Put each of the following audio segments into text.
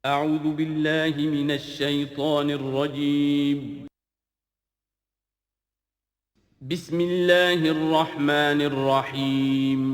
اعوذ باللہ من الشیطان الرجیم بسم اللہ الرحمن الرحیم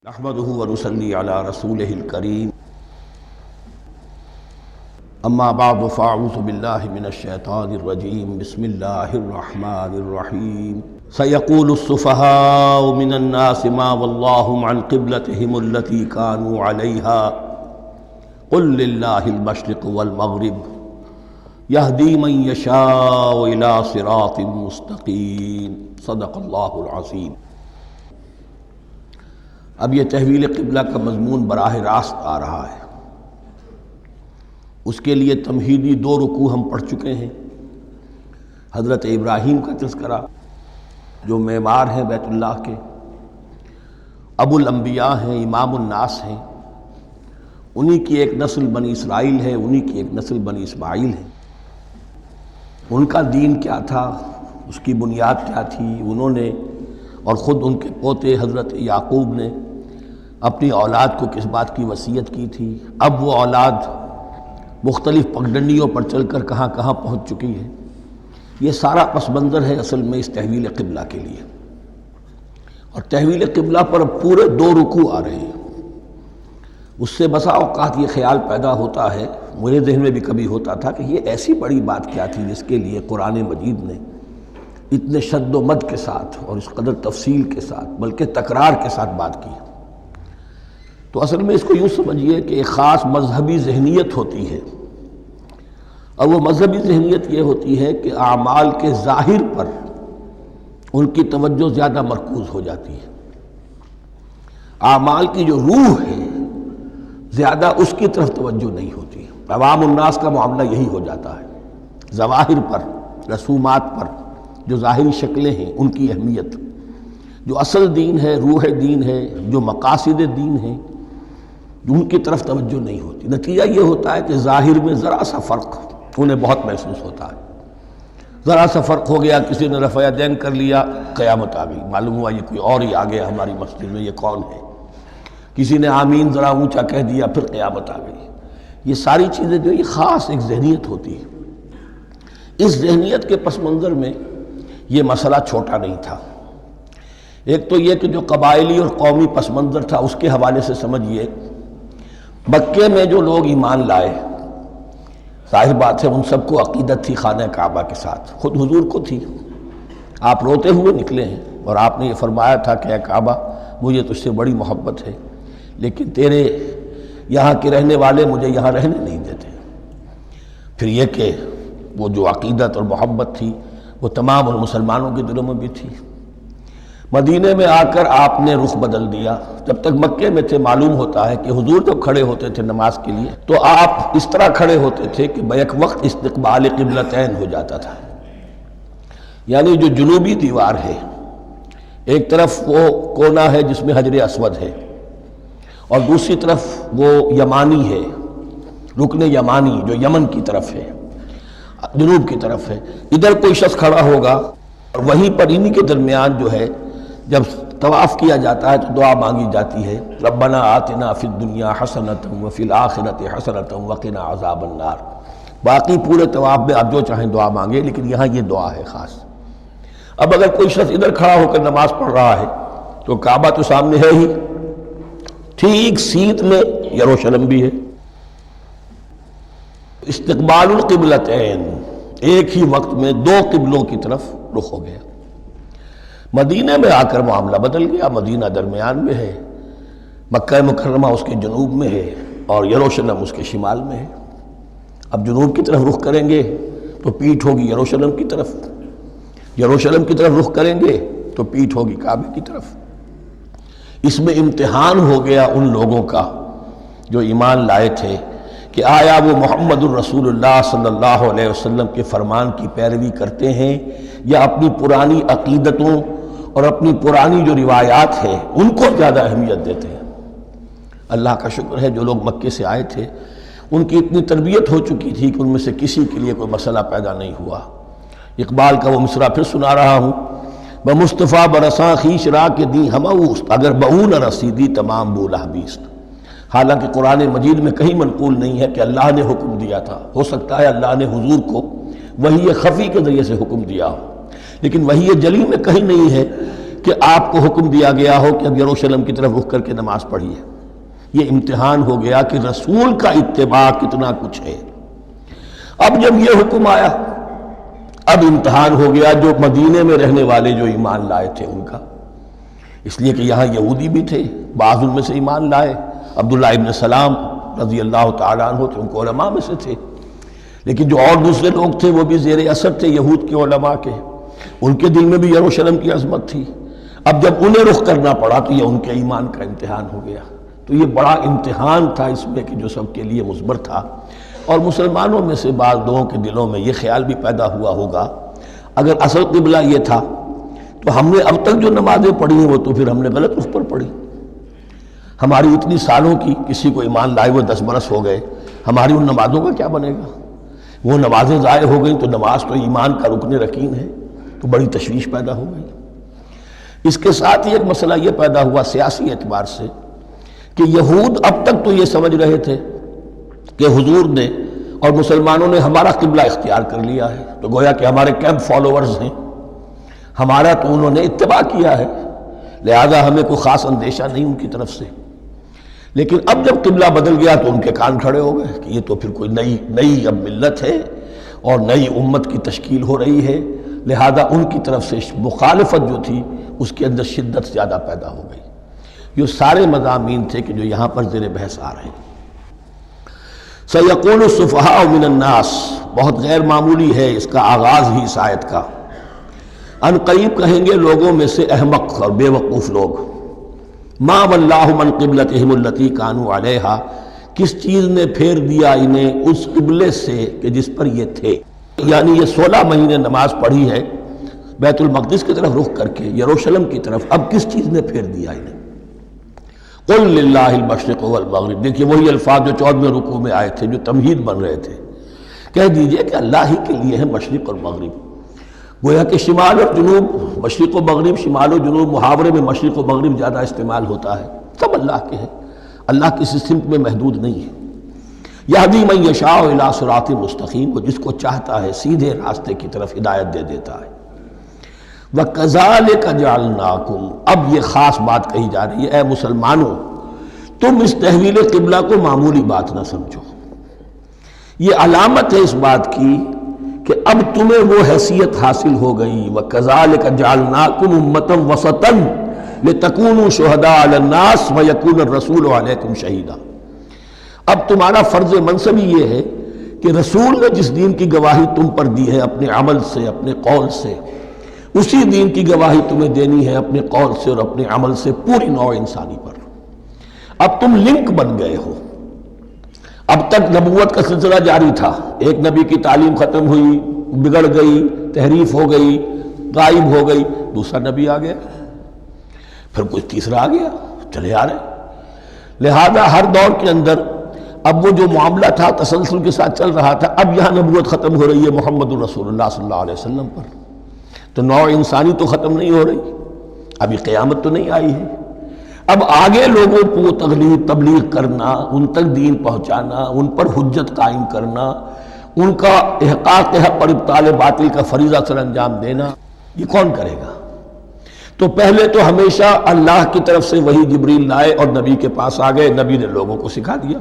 نحمده ونصلي على رسوله الكريم اما بعد فاعوذ بالله من الشيطان الرجيم بسم الله الرحمن الرحيم سيقول السفهاء من الناس ما ولاهم عن قبلتهم التي كانوا عليها قل لله المشرق والمغرب يهدي من يشاء الى صراط مستقيم صدق الله العظيم۔ اب یہ تحویل قبلہ کا مضمون براہ راست آ رہا ہے۔ اس کے لیے تمہیدی 2 رکوع ہم پڑھ چکے ہیں۔ حضرت ابراہیم کا تذکرہ جو معمار ہیں بیت اللہ کے، ابو الانبیاء ہیں، امام الناس ہیں، انہی کی ایک نسل بنی اسرائیل ہے، انہی کی ایک نسل بنی اسماعیل ہے۔ ان کا دین کیا تھا، اس کی بنیاد کیا تھی، انہوں نے اور خود ان کے پوتے حضرت یعقوب نے اپنی اولاد کو کس بات کی وصیت کی تھی، اب وہ اولاد مختلف پگڈنڈیوں پر چل کر کہاں کہاں پہنچ چکی ہے، یہ سارا پس منظر ہے اصل میں اس تحویل قبلہ کے لیے۔ اور تحویل قبلہ پر پورے 2 رکوع آ رہے ہیں۔ اس سے بسا اوقات یہ خیال پیدا ہوتا ہے، میرے ذہن میں بھی کبھی ہوتا تھا کہ یہ ایسی بڑی بات کیا تھی جس کے لیے قرآن مجید نے اتنے شد و مد کے ساتھ اور اس قدر تفصیل کے ساتھ بلکہ تکرار کے ساتھ بات کی۔ تو اصل میں اس کو یوں سمجھیے کہ ایک خاص مذہبی ذہنیت ہوتی ہے، اور وہ مذہبی ذہنیت یہ ہوتی ہے کہ اعمال کے ظاہر پر ان کی توجہ زیادہ مرکوز ہو جاتی ہے، اعمال کی جو روح ہے زیادہ اس کی طرف توجہ نہیں ہوتی۔ عوام الناس کا معاملہ یہی ہو جاتا ہے، ظواہر پر، رسومات پر، جو ظاہری شکلیں ہیں ان کی اہمیت، جو اصل دین ہے، روح دین ہے، جو مقاصد دین ہیں، ان کی طرف توجہ نہیں ہوتی۔ نتیجہ یہ ہوتا ہے کہ ظاہر میں ذرا سا فرق انہیں بہت محسوس ہوتا ہے، ذرا سا فرق ہو گیا، کسی نے رفع یدین کر لیا، قیامت آ گئی، معلوم ہوا یہ کوئی اور ہی آ گیا ہماری مسجد میں، یہ کون ہے، کسی نے آمین ذرا اونچا کہہ دیا، پھر قیامت آ گئی۔ یہ ساری چیزیں جو یہ خاص ایک ذہنیت ہوتی ہے۔ اس ذہنیت کے پس منظر میں یہ مسئلہ چھوٹا نہیں تھا۔ ایک تو یہ کہ جو قبائلی اور قومی پس منظر تھا اس کے حوالے سے سمجھیے، مکے میں جو لوگ ایمان لائے، ظاہر بات ہے ان سب کو عقیدت تھی خانہ کعبہ کے ساتھ، خود حضور کو تھی۔ آپ روتے ہوئے نکلے ہیں اور آپ نے یہ فرمایا تھا کہ اے کعبہ مجھے تجھ سے بڑی محبت ہے، لیکن تیرے یہاں کے رہنے والے مجھے یہاں رہنے نہیں دیتے۔ پھر یہ کہ وہ جو عقیدت اور محبت تھی وہ تمام ان مسلمانوں کے دلوں میں بھی تھی۔ مدینے میں آ کر آپ نے رخ بدل دیا۔ جب تک مکے میں تھے معلوم ہوتا ہے کہ حضور جب کھڑے ہوتے تھے نماز کے لیے تو آپ اس طرح کھڑے ہوتے تھے کہ بیک وقت استقبال قبلتین ہو جاتا تھا، یعنی جو جنوبی دیوار ہے ایک طرف وہ کونا ہے جس میں حجر اسود ہے، اور دوسری طرف وہ یمانی ہے، رکن یمانی جو یمن کی طرف ہے، جنوب کی طرف ہے۔ ادھر کوئی شخص کھڑا ہوگا اور وہیں پر انہی کے درمیان جو ہے جب طواف کیا جاتا ہے تو دعا مانگی جاتی ہے، ربنا آتنا فی الدنیا حسنۃ وفی الآخرۃ حسنۃ وقنا عذاب النار۔ باقی پورے طواف میں آپ جو چاہیں دعا مانگے، لیکن یہاں یہ دعا ہے خاص۔ اب اگر کوئی شخص ادھر کھڑا ہو کر نماز پڑھ رہا ہے تو کعبہ تو سامنے ہے ہی، ٹھیک سیت میں یروشلم بھی ہے۔ استقبال القبلتین، ایک ہی وقت میں 2 قبلوں کی طرف رخ ہو گیا۔ مدینہ میں آ کر معاملہ بدل گیا، مدینہ درمیان میں ہے، مکہ مکرمہ اس کے جنوب میں ہے اور یروشلم اس کے شمال میں ہے۔ اب جنوب کی طرف رخ کریں گے تو پیٹھ ہوگی یروشلم کی طرف، یروشلم کی طرف رخ کریں گے تو پیٹھ ہوگی کعبے کی طرف۔ اس میں امتحان ہو گیا ان لوگوں کا جو ایمان لائے تھے کہ آیا وہ محمد الرسول اللہ صلی اللہ علیہ وسلم کے فرمان کی پیروی کرتے ہیں یا اپنی پرانی عقیدتوں اور اپنی پرانی جو روایات ہیں ان کو زیادہ اہمیت دیتے ہیں۔ اللہ کا شکر ہے جو لوگ مکے سے آئے تھے ان کی اتنی تربیت ہو چکی تھی کہ ان میں سے کسی کے لیے کوئی مسئلہ پیدا نہیں ہوا۔ اقبال کا وہ مصرع پھر سنا رہا ہوں، بمصطفیٰ برساں خیش را کے دی ہموست اگر بہو نہ رسیدی تمام بولہ بیست۔ حالانکہ قرآن مجید میں کہیں منقول نہیں ہے کہ اللہ نے حکم دیا تھا، ہو سکتا ہے اللہ نے حضور کو وحی خفی کے ذریعے سے حکم دیا ہو، لیکن وحی جلی میں کہیں نہیں ہے کہ آپ کو حکم دیا گیا ہو کہ اب یروشلم کی طرف رخ کر کے نماز پڑھیے۔ یہ امتحان ہو گیا کہ رسول کا اتباع کتنا کچھ ہے۔ اب جب یہ حکم آیا اب امتحان ہو گیا جو مدینے میں رہنے والے جو ایمان لائے تھے ان کا، اس لیے کہ یہاں یہودی بھی تھے، بعض ان میں سے ایمان لائے، عبداللہ ابن سلام رضی اللہ تعالیٰ عنہ تھے، ان کو علماء میں سے تھے، لیکن جو اور دوسرے لوگ تھے وہ بھی زیر اثر تھے یہود کے علماء کے، ان کے دل میں بھی یروشلم کی عظمت تھی۔ اب جب انہیں رخ کرنا پڑا تو یہ ان کے ایمان کا امتحان ہو گیا۔ تو یہ بڑا امتحان تھا اس میں کہ جو سب کے لیے مثبت تھا، اور مسلمانوں میں سے بعض لوگوں کے دلوں میں یہ خیال بھی پیدا ہوا ہوگا اگر اصل قبلہ یہ تھا تو ہم نے اب تک جو نمازیں پڑھی ہیں وہ تو پھر ہم نے غلط اس پر پڑھی، ہماری اتنی سالوں کی کسی کو ایمان لائے ہوئے 10 برس ہو گئے، ہماری ان نمازوں کا کیا بنے گا؟ وہ نمازیں ضائع ہو گئیں تو نماز تو ایمان کا رکن رکین ہے، تو بڑی تشویش پیدا ہو گئی۔ اس کے ساتھ ہی ایک مسئلہ یہ پیدا ہوا سیاسی اعتبار سے کہ یہود اب تک تو یہ سمجھ رہے تھے کہ حضور نے اور مسلمانوں نے ہمارا قبلہ اختیار کر لیا ہے، تو گویا کہ ہمارے کیمپ فالوورز ہیں، ہمارا تو انہوں نے اتباع کیا ہے، لہذا ہمیں کوئی خاص اندیشہ نہیں ان کی طرف سے۔ لیکن اب جب قبلہ بدل گیا تو ان کے کان کھڑے ہو گئے کہ یہ تو پھر کوئی نئی اب ملت ہے اور نئی امت کی تشکیل ہو رہی ہے، لہذا ان کی طرف سے مخالفت جو تھی اس کے اندر شدت زیادہ پیدا ہو گئی۔ یہ سارے مضامین تھے کہ جو یہاں پر زیر بحث آ رہے ہیں۔ سَيَقُولُ السُّفَهَاءُ مِنَ النَّاسِ، بہت غیر معمولی ہے اس کا آغاز ہی اس آیت کا۔ ان قریب کہیں گے لوگوں میں سے احمق اور بے وقوف لوگ، مَا وَلَّاهُ مَنْ قِبْلَتِهِمُ الَّتِي كَانُوا عَلَيْهَا، کس چیز نے پھیر دیا انہیں اس قبلے سے کہ جس پر یہ تھے، یعنی یہ 16 مہینے نماز پڑھی ہے بیت المقدس کی طرف رخ کر کے یروشلم کی طرف، اب کس چیز نے پھیر دیا انہیں؟ قُلْ لِلَّهِ الْمَشْرِقُ وَالْمَغْرِبُ، دیکھیے وہی الفاظ جو 14ویں رکوع میں آئے تھے جو تمہید بن رہے تھے، کہہ دیجئے کہ اللہ ہی کے لیے ہے مشرق اور مغرب۔ گویا کہ شمال اور جنوب، مشرق و مغرب، شمال و جنوب، محاورے میں مشرق و مغرب زیادہ استعمال ہوتا ہے، سب اللہ کے ہیں، اللہ کسی سمت میں محدود نہیں ہے۔ یہدی من یشاء الی صراط مستقیم، وہ جس کو چاہتا ہے سیدھے راستے کی طرف ہدایت دے دیتا ہے۔ وَكَذَلِكَ جَعَلْنَاكُمْ، اب یہ خاص بات کہی جا رہی ہے، اے مسلمانوں تم اس تحویل قبلہ کو معمولی بات نہ سمجھو، یہ علامت ہے اس بات کی کہ اب تمہیں وہ حیثیت حاصل ہو گئی۔ وَكَذَلِكَ جَعَلْنَاكُمْ أُمَّةً وَسَطًا لِتَكُونُوا شُهَدَاءَ عَلَى النَّاسِ وَيَكُونَ الرَّسُولُ عَلَيْكُمْ شَهِيدًا، اب تمہارا فرض منصب یہ ہے کہ رسول نے جس دین کی گواہی تم پر دی ہے اپنے عمل سے، اپنے قول سے، اسی دین کی گواہی تمہیں دینی ہے اپنے قول سے اور اپنے عمل سے پوری نوع انسانی پر۔ اب تم لنک بن گئے ہو، اب تک نبوت کا سلسلہ جاری تھا، ایک نبی کی تعلیم ختم ہوئی، بگڑ گئی، تحریف ہو گئی، غائب ہو گئی، دوسرا نبی آ گیا، پھر کوئی تیسرا آ گیا، چلے آ رہے، لہذا ہر دور کے اندر اب وہ جو معاملہ تھا تسلسل کے ساتھ چل رہا تھا، اب یہاں نبوت ختم ہو رہی ہے محمد الرسول اللہ صلی اللہ علیہ وسلم پر، تو نوع انسانی تو ختم نہیں ہو رہی، ابھی قیامت تو نہیں آئی ہے، اب آگے لوگوں کو تبلیغ کرنا، ان تک دین پہنچانا، ان پر حجت قائم کرنا، ان کا احقاق حق اور ابطال باطل کا فریضہ سر انجام دینا، یہ کون کرے گا؟ تو پہلے تو ہمیشہ اللہ کی طرف سے وہی جبریل لائے اور نبی کے پاس آ گئے، نبی نے لوگوں کو سکھا دیا۔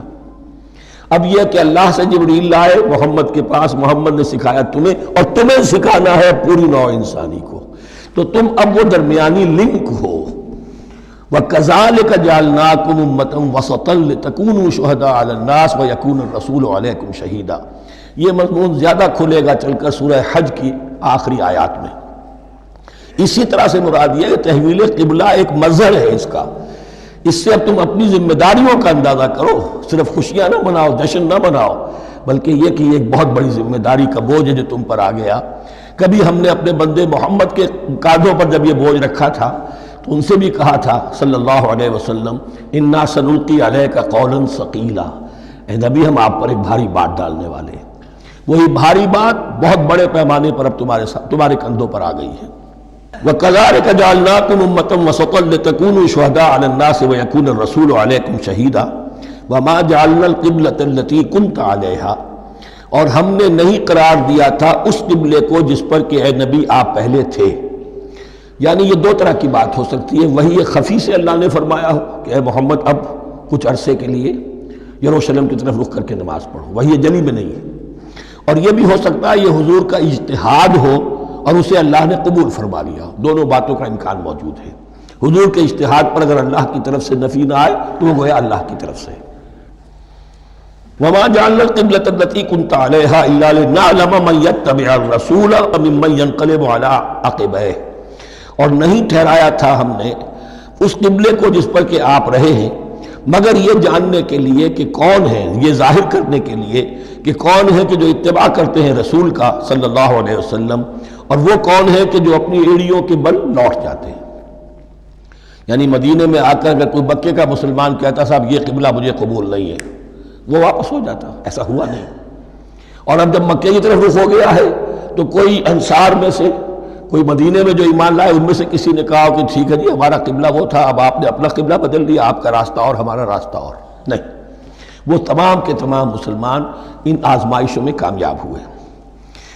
اب یہ کہ اللہ سے جبریل لائے محمد کے پاس، محمد نے سکھایا تمہیں، اور تمہیں سکھانا ہے پوری نوع انسانی کو، تو تم اب وہ درمیانی لنک ہو۔ وَكَذَلِكَ جَعَلْنَاكُمْ أُمَّةً وَسَطًا لِتَكُونُوا شُهَدَاءَ عَلَى النَّاسِ وَيَكُونَ الرَّسُولُ عَلَيْكُمْ شَهِيدًا، یہ مضمون زیادہ کھلے گا چل کر سورہ حج کی آخری آیات میں۔ اسی طرح سے مراد یہ کہ تحویل قبلہ ایک مظہر ہے اس کا، اس سے اب تم اپنی ذمہ داریوں کا اندازہ کرو، صرف خوشیاں نہ مناؤ، جشن نہ مناؤ، بلکہ یہ کہ یہ ایک بہت بڑی ذمہ داری کا بوجھ ہے جو تم پر آ گیا۔ کبھی ہم نے اپنے بندے محمد کے کاندھوں پر جب یہ بوجھ رکھا تھا تو ان سے بھی کہا تھا صلی اللہ علیہ وسلم انا سنلقی علیک قولا ثقیلا، اے نبی ہم آپ پر ایک بھاری بات ڈالنے والے ہیں۔ وہی بھاری بات بہت بڑے پیمانے پر اب تمہارے کندھوں پر آ گئی ہے۔ وَكَذَلِكَ جَعَلْنَاكُمْ أُمَّةً وَسَطًا لِتَكُونُوا شُهَدَاءَ عَلَى النَّاسِ وَيَكُونَ الرَّسُولُ عَلَيْكُمْ شَهِيدًا وَمَا جَعَلْنَا الْقِبْلَةَ الَّتِي كُنْتَ عَلَيْهَا، اور ہم نے نہیں قرار دیا تھا اس قبلے کو جس پر کہ اے نبی آپ پہلے تھے۔ یعنی یہ دو طرح کی بات ہو سکتی ہے، وہی خفی سے اللہ نے فرمایا ہو کہ اے محمد اب کچھ عرصے کے لیے یروشلم کی طرف رخ کر کے نماز پڑھو، وہی جلی میں نہیں ہے، اور یہ بھی ہو سکتا ہے یہ حضور کا اجتہاد ہو اور اسے اللہ نے قبول فرما لیا ہو۔ دونوں باتوں کا امکان موجود ہے۔ حضور کے اجتہاد پر اگر اللہ کی طرف سے نفی نہ آئے تو وہ گویا اللہ کی طرف سے۔ وَمَا جَعَلْنَا الْقِبْلَةَ الَّتِي كُنْتَ عَلَيْهَا إِلَّا لِنَعْلَمَ مَن يَتَّبِعُ الرَّسُولَ وَمِمَّن يَنقَلِبُ عَلَىٰ عَقِبَيْهِ، اور نہیں ٹھہرایا تھا ہم نے اس قبلے کو جس پر کہ آپ رہے ہیں مگر یہ جاننے کے لیے کہ کون ہے، یہ ظاہر کرنے کے لیے کہ کون ہے کہ جو اتباع کرتے ہیں رسول کا صلی اللہ علیہ وسلم، اور وہ کون ہے کہ جو اپنی ایڑیوں کے بل لوٹ جاتے ہیں۔ یعنی مدینے میں آ کر اگر کوئی مکے کا مسلمان کہتا صاحب یہ قبلہ مجھے قبول نہیں ہے، وہ واپس ہو جاتا، ایسا ہوا نہیں۔ اور اب جب مکے کی طرف رخ ہو گیا ہے تو کوئی انصار میں سے، کوئی مدینے میں جو ایمان لائے ان میں سے کسی نے کہا کہ ٹھیک ہے جی ہمارا قبلہ وہ تھا، اب آپ نے اپنا قبلہ بدل دیا، آپ کا راستہ اور ہمارا راستہ اور، نہیں، وہ تمام کے تمام مسلمان ان آزمائشوں میں کامیاب ہوئے۔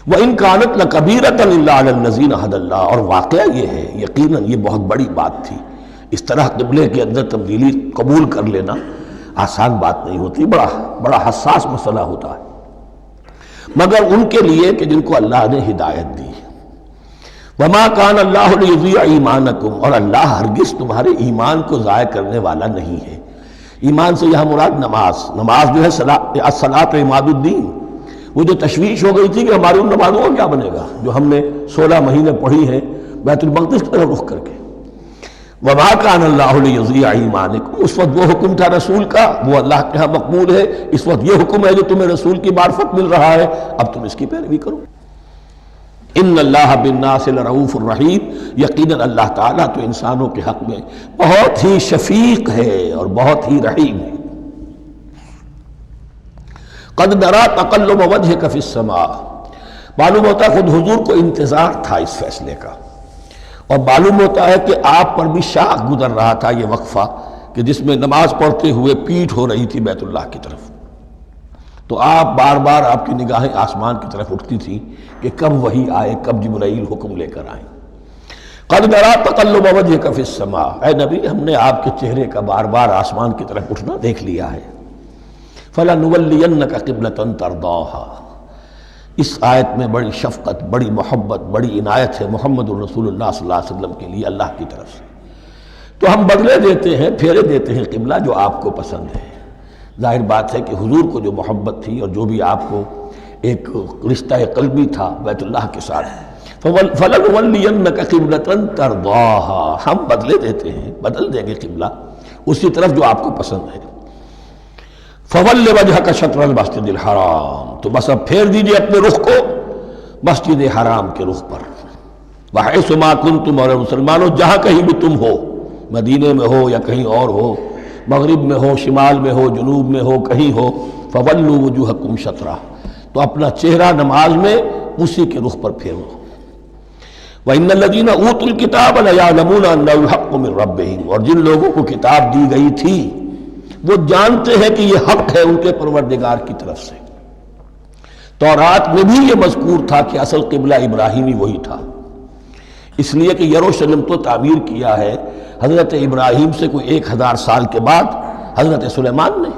وَإِن كَانَتْ لَكَبِيرَةً إِلَّا عَلَى الَّذِينَ هَدَى اللَّهُ، اور واقعہ یہ ہے یقیناً یہ بہت بڑی بات تھی۔ اس طرح قبلے کے اندر تبدیلی قبول کر لینا آسان بات نہیں ہوتی، بڑا حساس مسئلہ ہوتا ہے، مگر ان کے لیے کہ جن کو اللہ نے ہدایت دی۔ وَمَا كَانَ اللَّهُ لِيُضِيعَ إِيمَانَكُمْ، اور اللہ ہرگز تمہارے ایمان کو ضائع کرنے والا نہیں ہے۔ ایمان سے یہاں مراد نماز جو ہے الصلاۃ عماد الدین، وہ جو تشویش ہو گئی تھی کہ ہماری ان نمازوں کا کیا بنے گا جو ہم نے 16 مہینے پڑھی ہیں بیت المقدس کی طرف رخ کر کے۔ وَمَا كَانَ اللَّهُ لِيُضِيعَ إِيمَانَكُمْ، اس وقت وہ حکم تھا رسول کا، وہ اللہ کے ہاں مقبول ہے۔ اس وقت یہ حکم ہے جو تمہیں رسول کی معرفت مل رہا ہے، اب تم اس کی پیروی کرو۔ ان اللہ بالناس لرؤوف الرحیم، یقیناً اللہ تعالیٰ تو انسانوں کے حق میں بہت ہی شفیق ہے اور بہت ہی رحیم ہے۔ قد نرى تقلب وجهك في السماء، معلوم ہوتا ہے خود حضور کو انتظار تھا اس فیصلے کا، اور معلوم ہوتا ہے کہ آپ پر بھی شاخ گزر رہا تھا یہ وقفہ کہ جس میں نماز پڑھتے ہوئے پیٹھ ہو رہی تھی بیت اللہ کی طرف، تو آپ بار بار آپ کی نگاہیں آسمان کی طرف اٹھتی تھی کہ کب وحی آئے، کب جبرائیل حکم لے کر آئیں۔ قد نرى تقلب وجهك في السماء، اے نبی ہم نے آپ کے چہرے کا بار بار آسمان کی طرف اٹھنا دیکھ لیا ہے۔ فَلَنُوَلِّيَنَّكَ قِبْلَةً تَرْضَاهَا، اس آیت میں بڑی شفقت، بڑی محبت، بڑی عنایت ہے محمد الرسول اللہ صلی اللہ علیہ وسلم کے لیے اللہ کی طرف سے۔ تو ہم بدلے دیتے ہیں، پھیرے دیتے ہیں قبلہ جو آپ کو پسند ہے۔ ظاہر بات ہے کہ حضور کو جو محبت تھی اور جو بھی آپ کو ایک رشتہ قلبی تھا بیت اللہ کے ساتھ، فَلَنُوَلِّيَنَّكَ قِبْلَةً تَرْضَاهَا، ہم بدلے دیتے ہیں، بدل دیں گے قبلہ اسی طرف جو آپ کو پسند ہے۔ فَوَلِّ وَجْهَكَ شَطْرَ الْمَسْجِدِ الْحَرَامِ، تو بس اب پھیر دیجئے اپنے رخ کو مسجد حرام کے رخ پر۔ وَحَيْثُ مَا كُنْتُمْ، اور مسلمانوں جہاں کہیں بھی تم ہو، مدینے میں ہو یا کہیں اور ہو، مغرب میں ہو، شمال میں ہو، جنوب میں ہو، کہیں ہو، فَوَلُّوا وُجُوهَكُمْ شَطْرَهُ، تو اپنا چہرہ نماز میں اسی کے رخ پر پھیرو۔ وَإِنَّ الَّذِينَ أُوتُوا الْكِتَابَ لَيَعْلَمُونَ أَنَّهُ الْحَقُّ مِنْ رَبِّهِمْ، اور جن لوگوں کو کتاب دی گئی تھی وہ جانتے ہیں کہ یہ حق ہے ان کے پروردگار کی طرف سے۔ تورات میں بھی یہ مذکور تھا کہ اصل قبلہ ابراہیمی وہی تھا، اس لیے کہ یروشلم تو تعمیر کیا ہے حضرت ابراہیم سے کوئی 1000 سال کے بعد حضرت سلیمان نے۔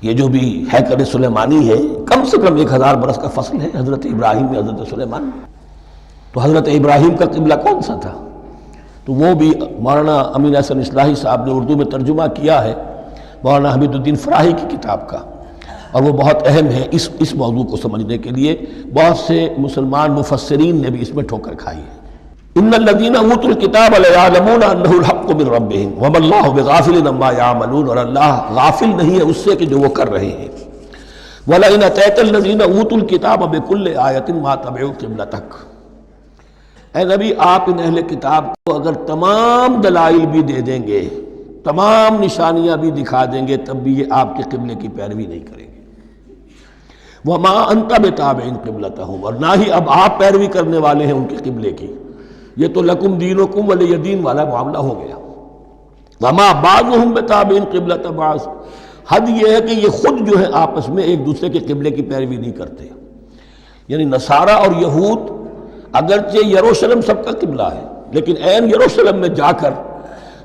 یہ جو بھی ہیکل سلیمانی ہے کم سے کم 1000 برس کا فصل ہے حضرت ابراہیم میں حضرت سلیمان میں۔ تو حضرت ابراہیم کا قبلہ کون سا تھا؟ تو وہ بھی مولانا امین احسن اصلاحی صاحب نے اردو میں ترجمہ کیا ہے مولانا حمید الدین فراہی کی کتاب کا، اور وہ بہت اہم ہے اس موضوع کو سمجھنے کے لیے۔ بہت سے مسلمان مفسرین نے بھی اس میں ٹھوکر کھائی ہے۔ ان الذین اوتوا الکتاب لیعلمون انہ الحق من ربہم وما اللہ بغافل عما یعملون، اور اللہ غافل نہیں ہے اس سے کہ جو وہ کر رہے ہیں۔ وَلَئِنْ أَتَيْتَ الَّذِينَ أُوتُوا الْكِتَابَ بِكُلِّ آیَةٍ مَا تَبِعُوا قِبْلَتَكَ، اے نبی آپ ان اہل کتاب کو اگر تمام دلائل بھی دے دیں گے، تمام نشانیاں بھی دکھا دیں گے، تب بھی یہ آپ کے قبلے کی پیروی نہیں کریں گے۔ وَمَا أَنْتَ بِتَابِعٍ قِبْلَتَهُمْ، اور نہ ہی اب آپ پیروی کرنے والے ہیں ان کے قبلے کی، یہ تو لکم دینکم ولی دین والا معاملہ ہو گیا۔ وَمَا بَعْضُهُمْ بِتَابِعٍ قِبْلَةَ بَعْضٍ، حد یہ ہے کہ یہ خود جو ہے آپس میں ایک دوسرے کے قبلے کی پیروی نہیں کرتے، یعنی نصارہ اور یہود اگرچہ یروشلم سب کا قبلہ ہے، لیکن عین یروشلم میں جا کر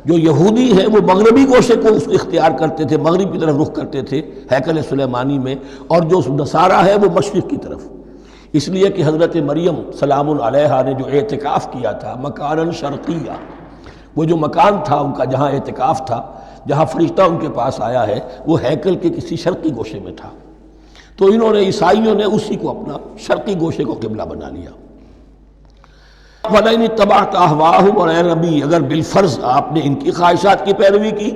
جو یہودی ہیں وہ مغربی گوشے کو اختیار کرتے تھے، مغرب کی طرف رخ کرتے تھے ہیکل سلیمانی میں، اور جو نصارہ ہے وہ مشرق کی طرف، اس لیے کہ حضرت مریم سلام علیہا نے جو اعتکاف کیا تھا مکاناً شرقیہ، وہ جو مکان تھا ان کا جہاں اعتکاف تھا، جہاں فرشتہ ان کے پاس آیا ہے، وہ ہیکل کے کسی شرقی گوشے میں تھا، تو انہوں نے عیسائیوں نے اسی کو اپنا شرقی گوشے کو قبلہ بنا لیا۔ وَلَئِنِ اتَّبَعْتَ أَهْوَاءَهُمْ، اور اے نبی اگر بالفرض آپ نے ان کی خواہشات کی پیروی کی،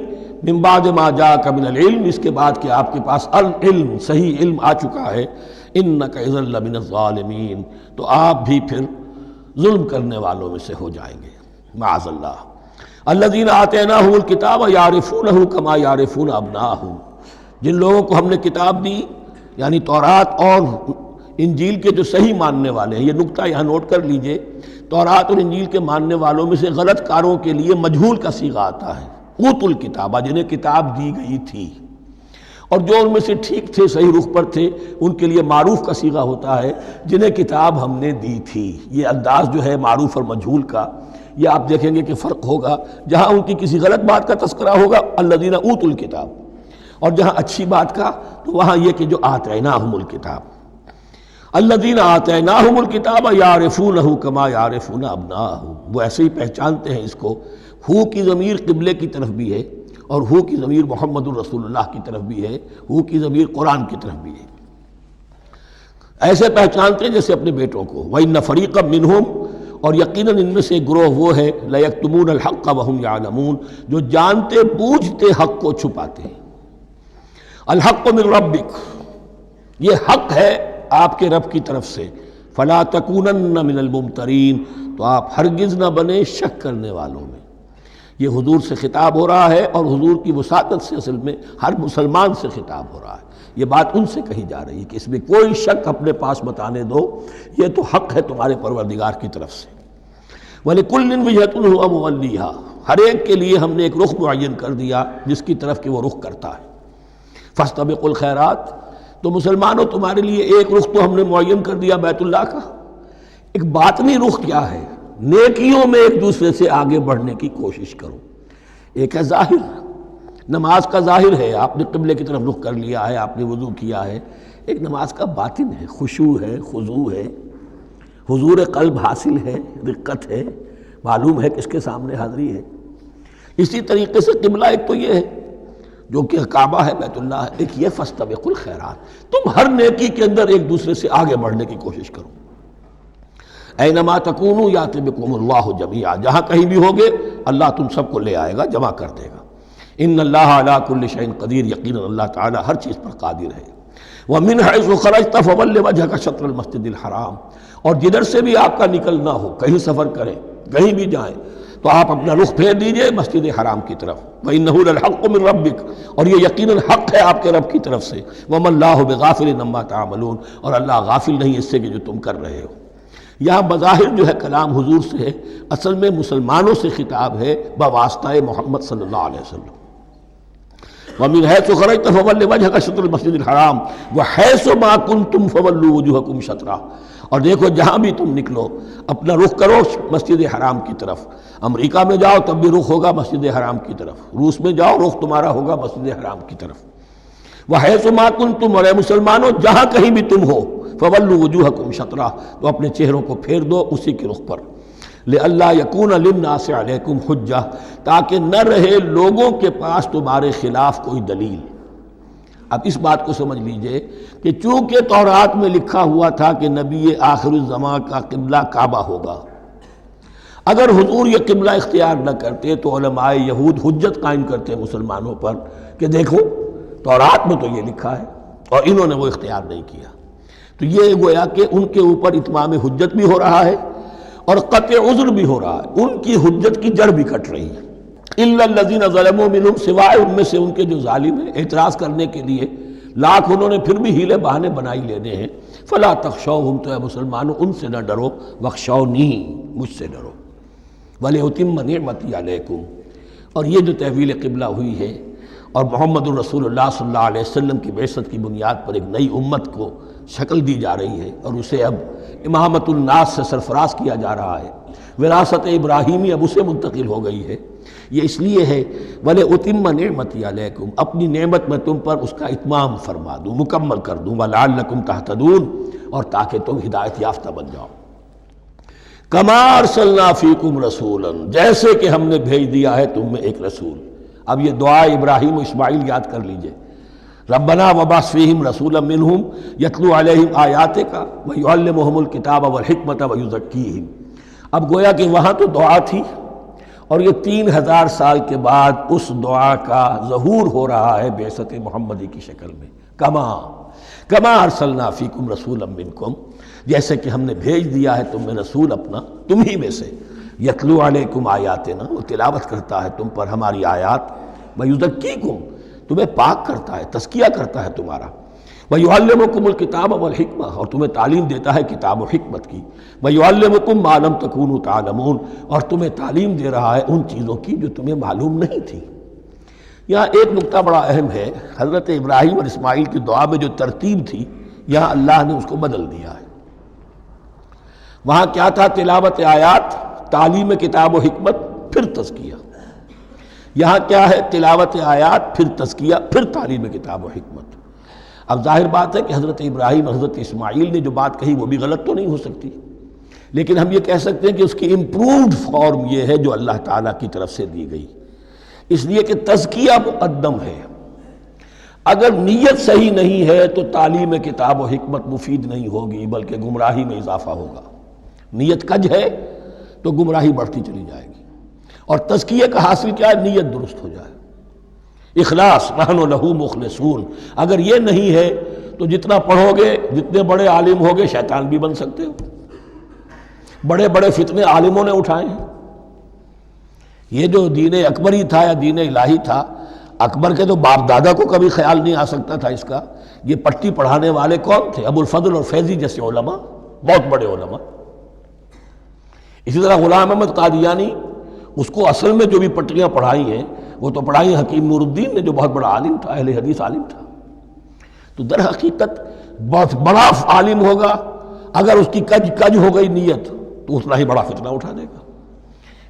من بعد ما جاءك من العلم، اس کے بعد کہ آپ کے پاس العلم صحیح علم آ چکا ہے، إِنَّكَ إِذًا لَمِنَ الظَّالِمِينَ، تو آپ بھی پھر ظلم کرنے والوں میں سے ہو جائیں گے، معاذ اللہ۔ الذین آتیناہم الکتاب یعرفونہ کما یعرفون ابناءہم، جن لوگوں کو ہم نے کتاب دی یعنی تورات اور انجیل کے جو صحیح ماننے والے ہیں، یہ نکتہ یہاں نوٹ کر لیجئے، تورات اور انجیل کے ماننے والوں میں سے غلط کاروں کے لیے مجہول کا صیغہ آتا ہے، اوتوا الکتابہ، جنہیں کتاب دی گئی تھی، اور جو ان میں سے ٹھیک تھے صحیح رخ پر تھے ان کے لیے معروف کا صیغہ ہوتا ہے جنہیں کتاب ہم نے دی تھی۔ یہ انداز جو ہے معروف اور مجہول کا، یہ آپ دیکھیں گے کہ فرق ہوگا، جہاں ان کی کسی غلط بات کا تذکرہ ہوگا الذین اوتوا الکتاب، اور جہاں اچھی بات کا تو وہاں یہ کہ جو آتیناہم الکتاب، الذین آتیناہم الکتاب یعرفونہ کما یعرفون ابناءہم، وہ ایسے ہی پہچانتے ہیں اس کو۔ ہو کی ضمیر قبلے کی طرف بھی ہے، اور ہو کی ضمیر محمد الرسول اللہ کی طرف بھی ہے، ہو کی ضمیر قرآن کی طرف بھی ہے، ایسے پہچانتے ہیں جیسے اپنے بیٹوں کو۔ وَإِنَّ فَرِيقًا مِّنْهُمْ، اور یقیناً ان میں سے ایک گروہ وہ ہے لَيَكْتُمُونَ الْحَقَّ وَهُمْ يَعْلَمُونَ، جو جانتے بوجھتے حق کو چھپاتے ہیں۔ الحق من ربک، یہ حق ہے آپ کے رب کی طرف سے، فلا تکونن من الممترین، تو آپ ہرگز نہ بنے شک کرنے والوں میں۔ یہ حضور سے خطاب ہو رہا ہے، اور حضور کی وساطت سے اصل میں ہر مسلمان سے خطاب ہو رہا ہے، یہ بات ان سے کہی جا رہی ہے کہ اس میں کوئی شک اپنے پاس بتانے دو، یہ تو حق ہے تمہارے پروردگار کی طرف سے۔ وَلِكُلٍّ وِجْهَةٌ هُوَ مُوَلِّيهَا، ہر ایک کے لیے ہم نے ایک رخ معین کر دیا جس کی طرف کہ وہ رخ کرتا ہے۔ فَاسْتَبِقُوا الْخَيْرَاتِ، تو مسلمانوں تمہارے لیے ایک رخ تو ہم نے معین کر دیا بیت اللہ کا، ایک باطنی رخ کیا ہے؟ نیکیوں میں ایک دوسرے سے آگے بڑھنے کی کوشش کرو۔ ایک ہے ظاہر، نماز کا ظاہر ہے، آپ نے قبلے کی طرف رخ کر لیا ہے، آپ نے وضو کیا ہے، ایک نماز کا باطن ہے، خشوع ہے، خضوع ہے، حضور قلب حاصل ہے، رقت ہے، معلوم ہے کس کے سامنے حاضری ہے۔ اسی طریقے سے قبلہ ایک تو یہ ہے جو کہ کعبہ ہے، بیت اللہ ہے، ایک یہ فاستبقوا الخیرات، تم ہر نیکی کے اندر ایک دوسرے سے آگے بڑھنے کی کوشش کرو۔ اینما تکونوا یأتی بکم اللہ جمیعا، جہاں کہیں بھی ہوگے اللہ تم سب کو لے آئے گا، جمع کر دے گا۔ ان اللہ علی کل شیء قدیر، یقیناً اللہ تعالی ہر چیز پر قادر ہے۔ ومن حیث خرجت فول وجهک شطر المسجد الحرام، اور جدھر سے بھی آپ کا نکلنا ہو، کہیں سفر کریں، کہیں بھی جائیں، تو آپ اپنا رخ پھیر دیجئے مسجد حرام کی طرف۔ وَإِنَّهُ لَلْحَقُّ مِن رَبِّكَ، اور یہ یقیناً حق ہے آپ کے رب کی طرف سے۔ وَمَا اللَّهُ بِغَافِلٍ عَمَّا تَعْمَلُونَ، اور اللہ غافل نہیں اس سے کہ جو تم کر رہے ہو۔ یہاں بظاہر جو ہے کلام حضور سے ہے، اصل میں مسلمانوں سے خطاب ہے بواسطہ محمد صلی اللہ علیہ وسلم۔ وَمِنْ حَيْثُ خَرَجْتَ فَوَلِّ وَجْهَكَ شَطْرَ الْمَسْجِدِ الْحَرَامِ وَحَيْثُ مَا كُنْتُمْ فَوَلُّوا وُجُوهَكُمْ شَطْرَهُ، اور دیکھو جہاں بھی تم نکلو اپنا رخ کرو مسجد حرام کی طرف۔ امریکہ میں جاؤ تب بھی رخ ہوگا مسجد حرام کی طرف، روس میں جاؤ رخ تمہارا ہوگا مسجد حرام کی طرف۔ وَحَيْثُ مَا كُنْتُمْ، اور اے مسلمانوں جہاں کہیں بھی تم ہو، فَوَلُّوا وُجُوهَكُمْ شَطْرَهُ، تو اپنے چہروں کو پھیر دو اسی کے رخ پر۔ لِأَلَّا يَكُونَ لِلنَّاسِ عَلَيْكُمْ حُجَّةٌ، تاکہ نہ رہے لوگوں کے پاس تمہارے خلاف کوئی دلیل۔ اب اس بات کو سمجھ لیجئے کہ چونکہ تورات میں لکھا ہوا تھا کہ نبی آخر الزمان کا قبلہ کعبہ ہوگا، اگر حضور یہ قبلہ اختیار نہ کرتے تو علماء یہود حجت قائم کرتے مسلمانوں پر کہ دیکھو تورات میں تو یہ لکھا ہے اور انہوں نے وہ اختیار نہیں کیا. تو یہ گویا کہ ان کے اوپر اتمام حجت بھی ہو رہا ہے اور قطع عذر بھی ہو رہا ہے، ان کی حجت کی جڑ بھی کٹ رہی ہے. الا الذین ظلموا منہم، سوائے ان میں سے ان کے جو ظالم ہیں، اعتراض کرنے کے لیے لاکھ انہوں نے پھر بھی ہیلے بہانے بنائی لینے ہیں. فلا تخشوہم، تو اے مسلمانوں ان سے نہ ڈرو، واخشونی، مجھ سے ڈرو. وَلِأُتِمَّ نِعْمَتِي عَلَيْكُمْ، اور یہ جو تحویل قبلہ ہوئی ہے اور محمد الرسول اللہ صلی اللہ علیہ وسلم کی بعثت کی بنیاد پر ایک نئی امت کو شکل دی جا رہی ہے اور اسے اب امامت الناس سے سرفراز کیا جا رہا ہے، وراثت ابراہیمی اب اسے منتقل ہو گئی ہے. یہ اس لیے ہے وَلِأُتِمَّ نِعْمَتِي عَلَيْكُمْ، اپنی نعمت میں تم پر اس کا اتمام فرما دوں، مکمل کر دوں. وَلَعَلَّكُمْ تَهْتَدُونَ، اور تاکہ تم ہدایت یافتہ بن جاؤ. کما ارسلنا فیکم رسولا، جیسے کہ ہم نے بھیج دیا ہے تم میں ایک رسول. اب یہ دعا ابراہیم و اسماعیل یاد کر لیجئے. ربنا وبعث فیہم رسولا منہم یتلو علیہم آیاتک ویعلمہم الکتاب والحکمت ویزکیہم. اب گویا کہ وہاں تو دعا تھی اور یہ 3000 سال کے بعد اس دعا کا ظہور ہو رہا ہے بعثت محمدی کی شکل میں. کما ارسلنا فیکم رسولا منکم، جیسے کہ ہم نے بھیج دیا ہے تم میں رسول اپنا تم ہی میں سے. یتلو علیکم آیاتنا، وہ تلاوت کرتا ہے تم پر ہماری آیات. ویزکیکم، تمہیں پاک کرتا ہے، تزکیہ کرتا ہے تمہارا. ویعلمکم الکتاب والحکمہ، اور تمہیں تعلیم دیتا ہے کتاب و حکمت کی. ویعلمکم ما لم تکونوا تعلمون، اور تمہیں تعلیم دے رہا ہے ان چیزوں کی جو تمہیں معلوم نہیں تھی. یہاں ایک نقطہ بڑا اہم ہے، حضرت ابراہیم اور اسماعیل کی دعا میں جو ترتیب تھی یہاں اللہ نے اس کو بدل دیا ہے. وہاں کیا تھا؟ تلاوت آیات، تعلیم کتاب و حکمت، پھر تزکیہ. یہاں کیا ہے؟ تلاوت آیات، پھر تزکیہ، پھر تعلیم کتاب و حکمت. اب ظاہر بات ہے کہ حضرت ابراہیم اور حضرت اسماعیل نے جو بات کہی وہ بھی غلط تو نہیں ہو سکتی، لیکن ہم یہ کہہ سکتے ہیں کہ اس کی امپرووڈ فارم یہ ہے جو اللہ تعالیٰ کی طرف سے دی گئی، اس لیے کہ تزکیہ مقدم ہے. اگر نیت صحیح نہیں ہے تو تعلیم کتاب و حکمت مفید نہیں ہوگی بلکہ گمراہی میں اضافہ ہوگا. نیت کج ہے تو گمراہی بڑھتی چلی جائے گی. اور تزکیہ کا حاصل کیا ہے؟ نیت درست ہو جائے، اخلاص. نحن لہ مخلصون. اگر یہ نہیں ہے تو جتنا پڑھو گے، جتنے بڑے عالم ہوگے، شیطان بھی بن سکتے ہو. بڑے بڑے فتنے عالموں نے اٹھائے ہیں. یہ جو دین اکبری تھا یا دین الہی تھا، اکبر کے تو باپ دادا کو کبھی خیال نہیں آ سکتا تھا اس کا. یہ پٹی پڑھانے والے کون تھے؟ ابو الفضل اور فیضی جیسے علماء، بہت بڑے علماء. اسی طرح غلام احمد قادیانی، اس کو اصل میں جو بھی پٹیاں پڑھائی ہیں وہ تو پڑھائی حکیم نور الدین نے جو بہت بڑا عالم تھا، اہل حدیث عالم تھا. تو در حقیقت بہت بڑا عالم ہوگا، اگر اس کی کج ہو گئی نیت تو اتنا ہی بڑا فتنہ اٹھا دے گا.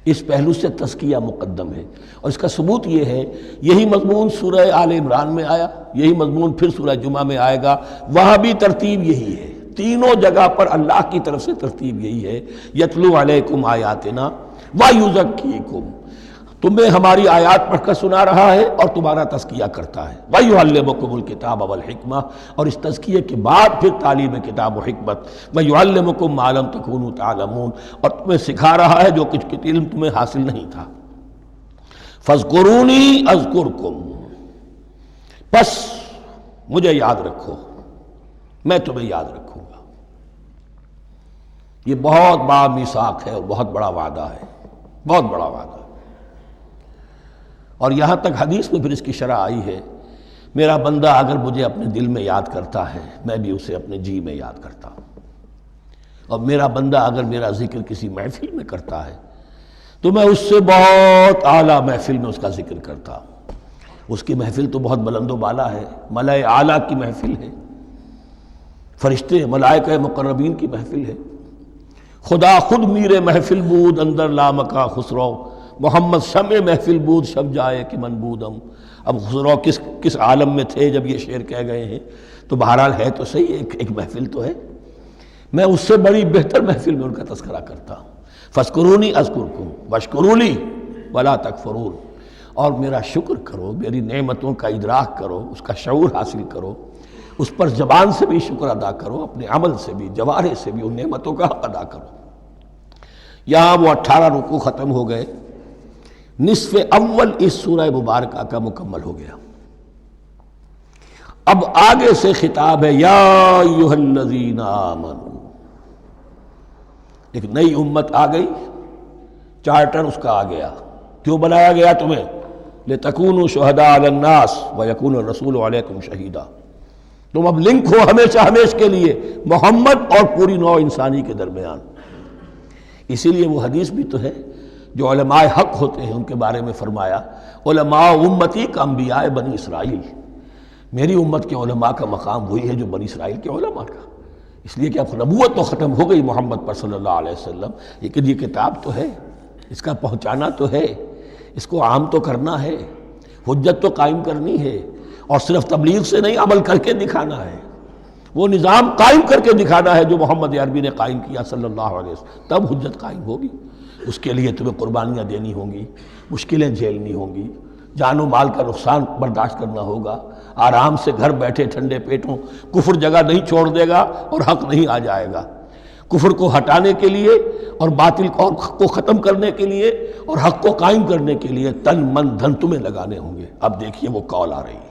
اس پہلو سے تزکیہ مقدم ہے، اور اس کا ثبوت یہ ہے، یہی مضمون سورہ آل عمران میں آیا، یہی مضمون پھر سورہ جمعہ میں آئے گا. وہاں بھی ترتیب یہی ہے، تینوں جگہ پر اللہ کی طرف سے ترتیب یہی ہے. یتلو علیکم آیاتنا ویزکیکم، تمہیں ہماری آیات پڑھ کر سنا رہا ہے اور تمہارا تزکیہ کرتا ہے. ویعلمکم الکتاب والحکمہ، اور اس تزکیے کے بعد پھر تعلیم کتاب و حکمت. ویعلمکم ما لم تکونوا تعلمون، اور تمہیں سکھا رہا ہے جو کچھ علم تمہیں حاصل نہیں تھا. فاذکرونی اذکرکم، بس مجھے یاد رکھو، میں تمہیں یاد رکھوں گا. یہ بہت بڑا میثاق ہے اور بہت بڑا وعدہ ہے، بہت بڑا وعدہ. اور یہاں تک حدیث میں پھر اس کی شرح آئی ہے، میرا بندہ اگر مجھے اپنے دل میں یاد کرتا ہے میں بھی اسے اپنے جی میں یاد کرتا ہوں. اور میرا بندہ اگر میرا ذکر کسی محفل میں کرتا ہے تو میں اس سے بہت اعلیٰ محفل میں اس کا ذکر کرتا ہوں. اس کی محفل تو بہت بلند و بالا ہے، ملائے اعلیٰ کی محفل ہے، فرشتے ملائکہ مقربین کی محفل ہے. خدا خود میر محفل بود اندر لامکا خسرو، محمد شمع محفل بود شب جائے کہ من بودم. اب خسرو کس عالم میں تھے جب یہ شعر کہہ گئے ہیں؟ تو بہرحال ہے تو صحیح، ایک محفل تو ہے. میں اس سے بڑی بہتر محفل میں ان کا تذکرہ کرتا ہوں. فاذکرونی اذکرکم واشکروا لی ولا تکفرون، اور میرا شکر کرو، میری نعمتوں کا ادراک کرو، اس کا شعور حاصل کرو، اس پر زبان سے بھی شکر ادا کرو، اپنے عمل سے بھی، جوارح سے بھی ان نعمتوں کا حق ادا کرو. یہاں وہ 18 رکوع ختم ہو گئے، نصف اول اس سورہ مبارکہ کا مکمل ہو گیا۔ اب آگے سے خطاب ہے یا ایھا الذین آمنوا، ایک نئی امت آ گئی، چارٹر اس کا آ گیا۔ کیوں بنایا گیا تمہیں؟ لتکونوا شہداء علی الناس ویکون الرسول علیکم شہیدا، تم اب لنک ہو ہمیشہ ہمیش کے لیے محمد اور پوری نوع انسانی کے درمیان۔ اسی لیے وہ حدیث بھی تو ہے جو علماء حق ہوتے ہیں ان کے بارے میں فرمایا علماء امتی کا انبیاء بنی اسرائیل، میری امت کے علماء کا مقام وہی ہے جو بنی اسرائیل کے علماء کا، اس لیے کہ اب نبوت تو ختم ہو گئی محمد پر صلی اللہ علیہ وسلم، لیکن یہ کتاب تو ہے، اس کا پہنچانا تو ہے، اس کو عام تو کرنا ہے، حجت تو قائم کرنی ہے، اور صرف تبلیغ سے نہیں عمل کر کے دکھانا ہے، وہ نظام قائم کر کے دکھانا ہے جو محمد عربی نے قائم کیا صلی اللہ علیہ وسلم، تب حجت قائم ہوگی۔ اس کے لیے تمہیں قربانیاں دینی ہوں گی، مشکلیں جھیلنی ہوں گی، جان و مال کا نقصان برداشت کرنا ہوگا، آرام سے گھر بیٹھے ٹھنڈے پیٹوں کفر جگہ نہیں چھوڑ دے گا اور حق نہیں آ جائے گا۔ کفر کو ہٹانے کے لیے اور باطل کو ختم کرنے کے لیے اور حق کو قائم کرنے کے لیے تن من دھن تمہیں لگانے ہوں گے۔ اب دیکھیے وہ قول آ رہی ہے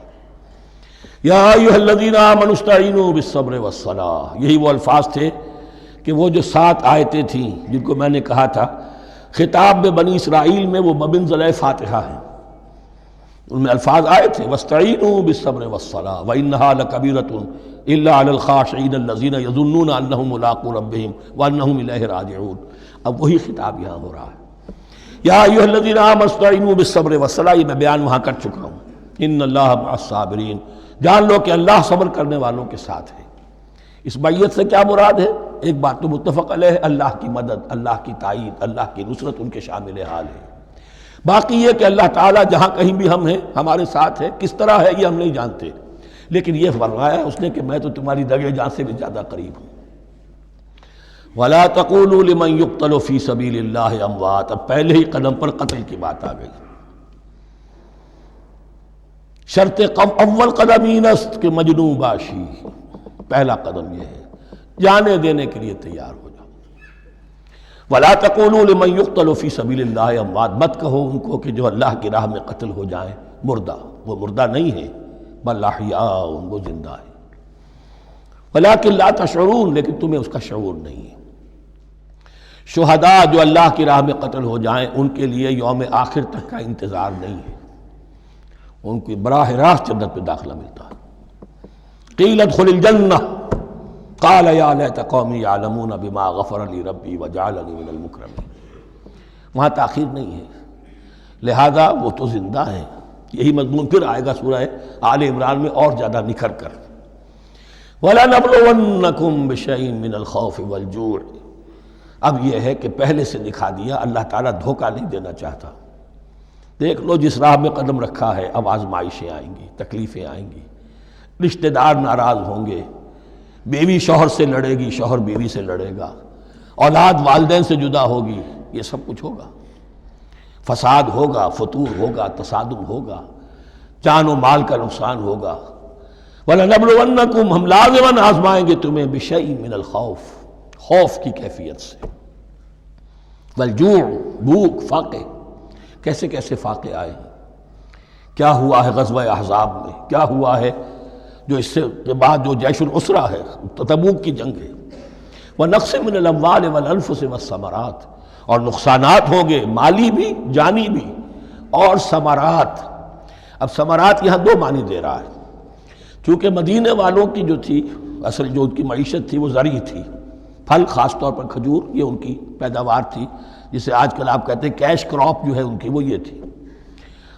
یا ایھا الذین آمنوا استعینوا بالصبر والصلاۃ، یہی وہ الفاظ تھے کہ وہ جو 7 آیتیں تھیں جن کو میں نے کہا تھا خطاب میں بنی اسرائیل میں وہ بمنزلہ فاتحہ ہیں، ان میں الفاظ آئے تھے واستعینوا بالصبر والصلاۃ وانھا لکبیرۃ الا علی الخاشعین الذین یظنون انہم ملاقو ربہم وانہم الیہ راجعون۔ اب وہی خطاب یہاں ہو رہا ہے یا ایھا الذین آمنوا استعینوا بالصبر والصلاۃ، یہ میں بیان وہاں کر چکا ہوں، ان اللہ مع الصابرین، جان لو کہ اللہ صبر کرنے والوں کے ساتھ ہے۔ اس بیعت سے کیا مراد ہے؟ ایک بات تو متفق علیہ ہے، اللہ کی مدد، اللہ کی تائید، اللہ کی نصرت ان کے شامل حال ہے۔ باقی یہ کہ اللہ تعالیٰ جہاں کہیں بھی ہم ہیں ہمارے ساتھ ہے، کس طرح ہے یہ ہم نہیں جانتے، لیکن یہ فرمایا اس نے کہ میں تو تمہاری دگے جان سے بھی زیادہ قریب ہوں۔ وَلَا تَقُولُوا لِمَنْ يُقْتَلُ فِي سَبِيلِ اللَّهِ أَمْوَاتٌ، اب پہلے ہی قدم پر قتل کی بات آ گئی۔ شرط اول قدم این است کہ مجنون باشی، پہلا قدم یہ ہے جانے دینے کے لیے تیار ہو جاؤ۔ وَلَا تَقُولُوا لِمَنْ يُقْتَلُ فِي سَبِيلِ اللَّهِ أَمْوَاتٌ، مت کہو ان کو کہ جو اللہ کی راہ میں قتل ہو جائیں مردہ، وہ مردہ نہیں ہے، بل احیاء، وہ زندہ ہے، ولیکن لا تشعرون، لیکن تمہیں اس کا شعور نہیں ہے۔ شہداء جو اللہ کی راہ میں قتل ہو جائیں ان کے لیے یوم آخر تک کا انتظار نہیں ہے، ان کی براہ راست جنت میں داخلہ ملتا ہے۔ قیل ادخل الجنہ قال یا لیت قومی یعلمون بما غفر لی ربی وجعلنی من المکرمین، وہاں تاخیر نہیں ہے، لہذا وہ تو زندہ ہیں۔ یہی مضمون پھر آئے گا سورہ آل عمران میں اور زیادہ نکھر کر، وَلَنَبْلُوَنَّكُمْ بِشَيْءٍ مِّنَ الْخَوْفِ وَالْجُوعِ۔ اب یہ ہے کہ پہلے سے دکھا دیا، اللہ تعالیٰ دھوکہ نہیں دینا چاہتا۔ دیکھ لو جس راہ میں قدم رکھا ہے اب آزمائشیں آئیں گی، تکلیفیں آئیں گی، رشتہ دار ناراض ہوں گے، بیوی شوہر سے لڑے گی، شوہر بیوی سے لڑے گا، اولاد والدین سے جدا ہوگی، یہ سب کچھ ہوگا، فساد ہوگا، فتور ہوگا، تصادم ہوگا، جان و مال کا نقصان ہوگا۔ وَلَنَبْلُوَنَّكُمْ، ہم لازماً آزمائیں گے تمہیں بِشَيْءٍ مِّنَ الْخَوْفِ، خوف کی کیفیت سے، وَالْجُوعِ، بھوک، فاقے، کیسے کیسے فاقے آئے، کیا ہوا ہے غزوہ احزاب میں، کیا ہوا ہے جو اس سے کے بعد جو جیش العسرہ ہے، تبوک کی جنگ ہے۔ وَنَقْصٍ مِّنَ الْأَمْوَالِ وَالْأَنفُسِ وَالثَّمَرَاتِ، اور نقصانات ہوں گے مالی بھی جانی بھی، اور ثمرات۔ اب ثمرات یہاں دو معنی دے رہا ہے، چونکہ مدینے والوں کی جو تھی اصل جو ان کی معیشت تھی وہ زرعی تھی، پھل، خاص طور پر کھجور، یہ ان کی پیداوار تھی، جسے آج کل آپ کہتے ہیں کیش کراپ جو ہے ان کی، وہ یہ تھی۔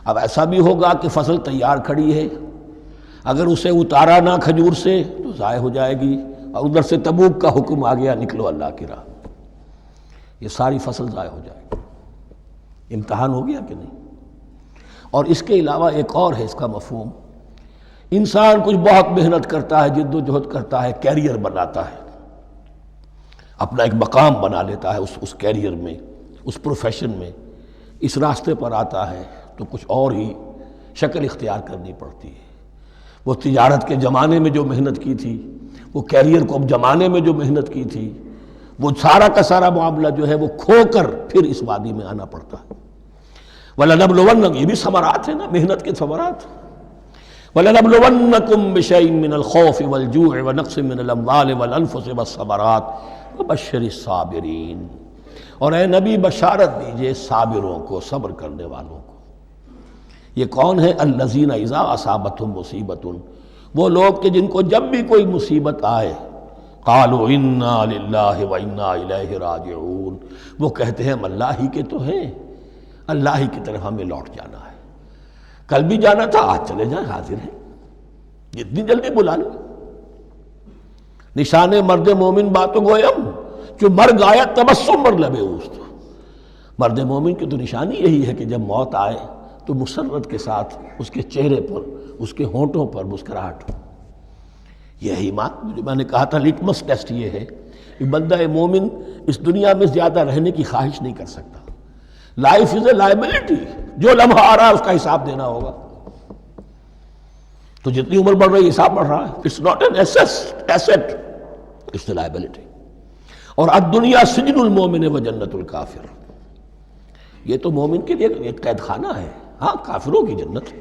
اب ایسا بھی ہوگا کہ فصل تیار کھڑی ہے، اگر اسے اتارا نہ کھجور سے تو ضائع ہو جائے گی، اور ادھر سے تبوک کا حکم آ گیا نکلو اللہ کی راہ، یہ ساری فصل ضائع ہو جائے گی۔ امتحان ہو گیا کہ نہیں؟ اور اس کے علاوہ ایک اور ہے اس کا مفہوم، انسان کچھ بہت محنت کرتا ہے، جد و جہد کرتا ہے، کیریئر بناتا ہے، اپنا ایک مقام بنا لیتا ہے اس کیریئر میں، اس پروفیشن میں، اس راستے پر آتا ہے تو کچھ اور ہی شکل اختیار کرنی پڑتی ہے۔ وہ تجارت کے زمانے میں جو محنت کی تھی، وہ کیریئر کو اب جمانے میں جو محنت کی تھی، وہ سارا کا سارا معاملہ جو ہے وہ کھو کر پھر اس وادی میں آنا پڑتا ہے۔ وَلَنَبْلُوَنَّكُمْ، یہ بھی ثمرات ہیں نا، محنت کے ثمرات۔ وَلَنَبْلُوَنَّكُمْ بِشَيْءٍ مِّنَ الْخَوْفِ وَالْجُوعِ وَنَقْصٍ مِّنَ الْأَمْوَالِ وَالْأَنفُسِ وَالثَّمَرَاتِ وَبَشِّرِ الصَّابِرِينَ، اور اے نبی بشارت دیجئے صابروں کو، صبر کرنے والوں کو۔ یہ کون ہے؟ الذین اذا اصابتہم مصیبۃ، وہ لوگ کہ جن کو جب بھی کوئی مصیبت آئے قالوا انا للہ وانا الیہ راجعون، وہ کہتے ہیں ہم اللہ ہی کے تو ہیں، اللہ ہی کی طرف ہمیں لوٹ جانا ہے، کل بھی جانا تھا آج چلے جائیں، حاضر ہیں، جتنی جلدی بلا لیں۔ نشان مرد مومن باتوں گویم جو مرگ آیا تبسم مر لبے اوست، مرد مومن کی تو نشانی یہی ہے کہ جب موت آئے تو مسرت کے ساتھ اس کے چہرے پر، اس کے ہونٹوں پر مسکراہٹ ہو۔ یہ ایمان جو میں نے کہا تھا لٹمس ٹیسٹ یہ ہے کہ بندہ مومن اس دنیا میں زیادہ رہنے کی خواہش نہیں کر سکتا۔ لائف از اے لائبلٹی، جو لمحہ آ رہا ہے اس کا حساب دینا ہوگا، تو جتنی عمر بڑھ رہی ہے حساب بڑھ رہا ہے۔ It's not an asset, it's a liability. اور الدنیا سجن المومن و جنت الکافر، یہ تو مومن کے لیے ایک قید خانہ ہے، ہاں کافروں کی جنت ہے۔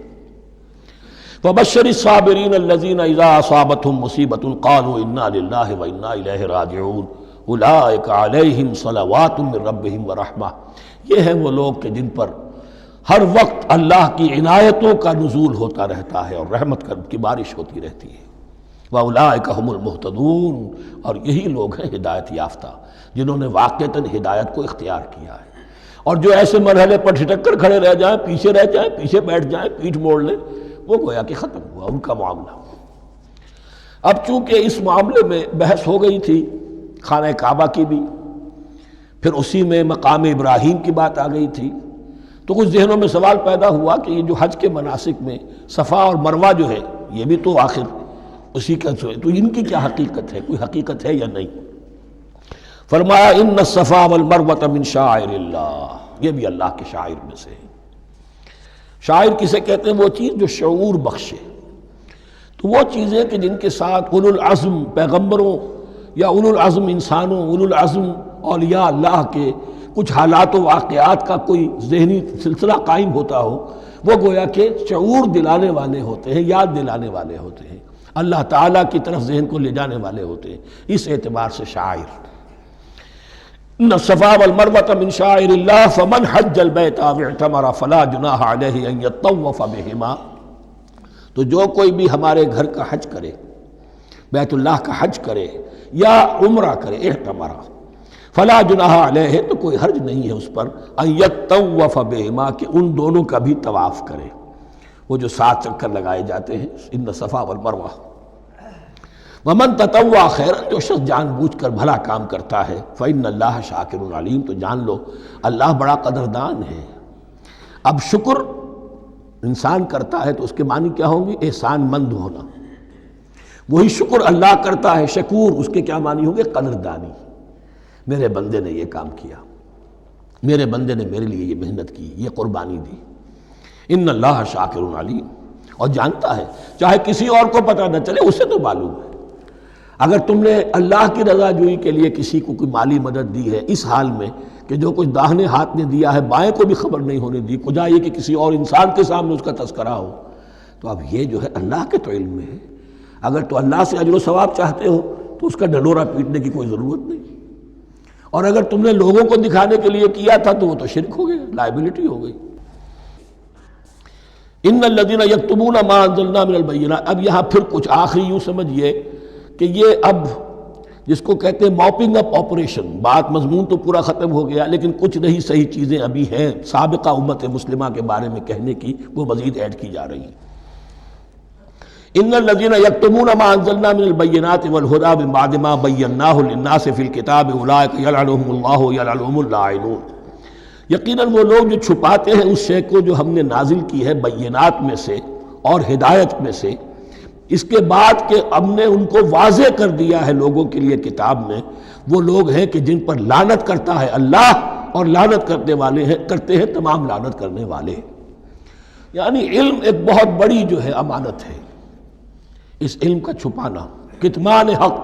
وَبَشِّرِ الصَّابِرِينَ الَّذِينَ إِذَا أَصَابَتْهُمْ مُصِيبَةٌ قَالُوا إِنَّا لِلَّهِ وَإِنَّا إِلَيْهِ رَاجِعُونَ أُولَٰئِكَ عَلَيْهِمْ صَلَوَاتٌ مِّن رَّبِّهِمْ وَرَحْمَةٌ، یہ ہیں وہ لوگ کہ جن پر ہر وقت اللہ کی عنایتوں کا نزول ہوتا رہتا ہے اور رحمت کی بارش ہوتی رہتی ہے۔ وَأُولَٰئِكَ هُمُ الْمُهْتَدُونَ، اور یہی لوگ ہیں ہدایت یافتہ جنہوں نے واقعتاً ہدایت کو اختیار کیا ہے، اور جو ایسے مرحلے پر ٹھٹک کر کھڑے رہ جائیں، پیچھے رہ جائیں، پیچھے بیٹھ جائیں، پیٹھ موڑ لیں، وہ گویا کہ ختم ہوا ان کا معاملہ۔ اب چونکہ اس معاملے میں بحث ہو گئی تھی خانہ کعبہ کی بھی، پھر اسی میں مقام ابراہیم کی بات آ گئی تھی، تو کچھ ذہنوں میں سوال پیدا ہوا کہ یہ جو حج کے مناسک میں صفا اور مروہ جو ہے یہ بھی تو آخر اسی کا تو ان کی کیا حقیقت ہے، کوئی حقیقت ہے یا نہیں؟ فرمایا ان الصفا والمروہ من شعائر اللہ، یہ بھی اللہ کے شاعر میں سے ہے۔ شاعر کسے کہتے ہیں؟ وہ چیز جو شعور بخشے، تو وہ چیزیں کہ جن کے ساتھ اولو العزم پیغمبروں یا اولو العزم انسانوں، اولو العزم اولیاء اللہ کے کچھ حالات و واقعات کا کوئی ذہنی سلسلہ قائم ہوتا ہو، وہ گویا کہ شعور دلانے والے ہوتے ہیں، یاد دلانے والے ہوتے ہیں، اللہ تعالیٰ کی طرف ذہن کو لے جانے والے ہوتے ہیں، اس اعتبار سے شاعر۔ ان الصفا والمروہ من شعائر اللہ فمن حج البیت او اعتمر فلا جناح علیہ ان یطوف بہما، تو جو کوئی بھی ہمارے گھر کا حج کرے، بیت اللہ کا حج کرے یا عمرہ کرے، اعتمر، فلا جناح علیہ، تو کوئی حرج نہیں ہے اس پر، ان یطوف بہما، کہ ان دونوں کا بھی طواف کرے، وہ جو 7 چکر لگائے جاتے ہیں، ان الصفا والمروہ۔ ومن تطوع خیرا، جو شخص جان بوجھ کر بھلا کام کرتا ہے، فإن اللہ شاکر علیم، تو جان لو اللہ بڑا قدردان ہے۔ اب شکر انسان کرتا ہے تو اس کے معنی کیا ہوں گے؟ احسان مند ہونا۔ وہی شکر اللہ کرتا ہے شکور، اس کے کیا معنی ہوں گے؟ قدردانی، میرے بندے نے یہ کام کیا، میرے بندے نے میرے لیے یہ محنت کی، یہ قربانی دی۔ ان اللہ شاکر علیم، اور جانتا ہے، چاہے کسی اور کو پتہ نہ چلے اسے تو معلوم ہے۔ اگر تم نے اللہ کی رضا جوئی کے لیے کسی کو کوئی مالی مدد دی ہے اس حال میں کہ جو کچھ داہنے ہاتھ نے دیا ہے بائیں کو بھی خبر نہیں ہونے دی، خدا یہ کہ کسی اور انسان کے سامنے اس کا تذکرہ ہو، تو اب یہ جو ہے اللہ کے تو علم میں ہے۔ اگر تو اللہ سے اجر و ثواب چاہتے ہو تو اس کا ڈنڈورا پیٹنے کی کوئی ضرورت نہیں، اور اگر تم نے لوگوں کو دکھانے کے لیے کیا تھا تو وہ تو شرک ہو گیا، لائبلٹی ہو گئی۔ ان الذین یکتمون ما انزلنا من البینات، اب یہاں پھر کچھ آخری یوں سمجھیے کہ یہ اب جس کو کہتے ہیں موپنگ اپ آپریشن، بات مضمون تو پورا ختم ہو گیا لیکن کچھ نہیں صحیح چیزیں ابھی ہیں سابقہ امت مسلمہ کے بارے میں کہنے کی، وہ مزید ایڈ کی جا رہی ہیں۔ ان الذین یکتمون ما انزلنا من البینات والہدی من بعد ما بیناہ للناس فی الکتاب اولئک یلعنهم اللہ یلعنهم اللاعنون، یقیناً وہ لوگ جو چھپاتے ہیں اس شے کو جو ہم نے نازل کی ہے بینات میں سے اور ہدایت میں سے، اس کے بعد کہ ہم نے ان کو واضح کر دیا ہے لوگوں کے لیے کتاب میں، وہ لوگ ہیں کہ جن پر لعنت کرتا ہے اللہ، اور لعنت کرتے ہیں تمام لعنت کرنے والے۔ یعنی علم ایک بہت بڑی جو ہے امانت ہے، اس علم کا چھپانا، کتمان حق،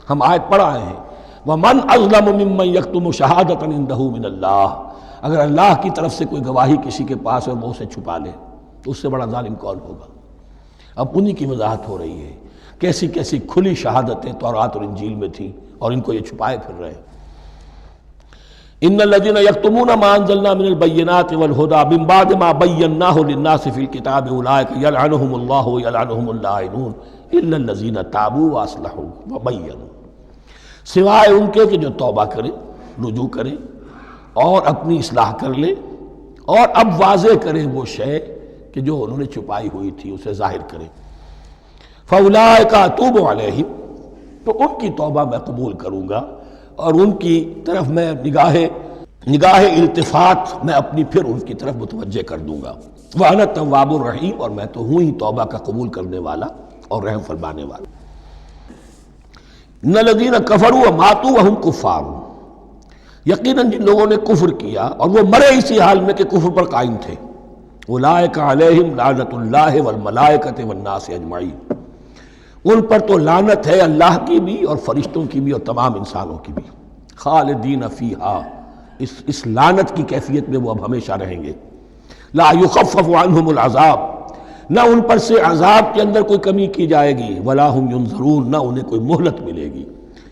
ہم آیت پڑھ آئے ہیں وَمَنْ أَظْلَمُ مِمَّنْ يَكْتُمُ شَهَادَةً عِنْدَهُ مِنَ اللَّهِ، اگر اللہ کی طرف سے کوئی گواہی کسی کے پاس ہے اور وہ اسے چھپا لے تو اس سے بڑا ظالم کون ہوگا؟ اب انہی کی وضاحت ہو رہی ہے، کیسی کیسی کھلی شہادتیں تورات اور انجیل میں تھیں اور ان کو یہ چھپائے پھر رہے ہیں۔ ان الذين يكتمون ما انزلنا من البينات والهدى من بعد ما بيناه للناس في الكتاب اولئك يلعنهم الله ويلعنهم اللاعنون الا الذين تابوا واصلحوا وبينوا، سوائے ان کے کہ جو توبہ کرے، رجوع کرے اور اپنی اصلاح کر لے اور اب واضح کرے وہ شے کہ جو انہوں نے چھپائی ہوئی تھی اسے ظاہر کرے۔ فاولئک اتوب علیہم، تو ان کی توبہ میں قبول کروں گا اور ان کی طرف میں نگاہ التفات میں اپنی پھر ان کی طرف متوجہ کر دوں گا۔ وَأَنَا التَّوَّابُ الرَّحِيمُ، اور میں تو ہوں ہی توبہ کا قبول کرنے والا اور رحم فرمانے والا۔ إِنَّ الَّذِينَ كَفَرُوا وَمَاتُوا وَهُمْ كُفَّارٌ، یقیناً جن لوگوں نے کفر کیا اور وہ مرے اسی حال میں کہ کفر پر قائم تھے، أُولَئِكَ عَلَيْهِمْ لَعْنَةُ اللَّهِ وَالْمَلَائِكَةِ وَالنَّاسِ أَجْمَعِينَ، ان پر تو لعنت ہے اللہ کی بھی اور فرشتوں کی بھی اور تمام انسانوں کی بھی۔ خالدین فیہا، اس لعنت کی کیفیت میں وہ اب ہمیشہ رہیں گے۔ لا یخفف عنہم العذاب، نہ ان پر سے عذاب کے اندر کوئی کمی کی جائے گی، ولا ہم ینظرون، نہ انہیں کوئی مہلت ملے گی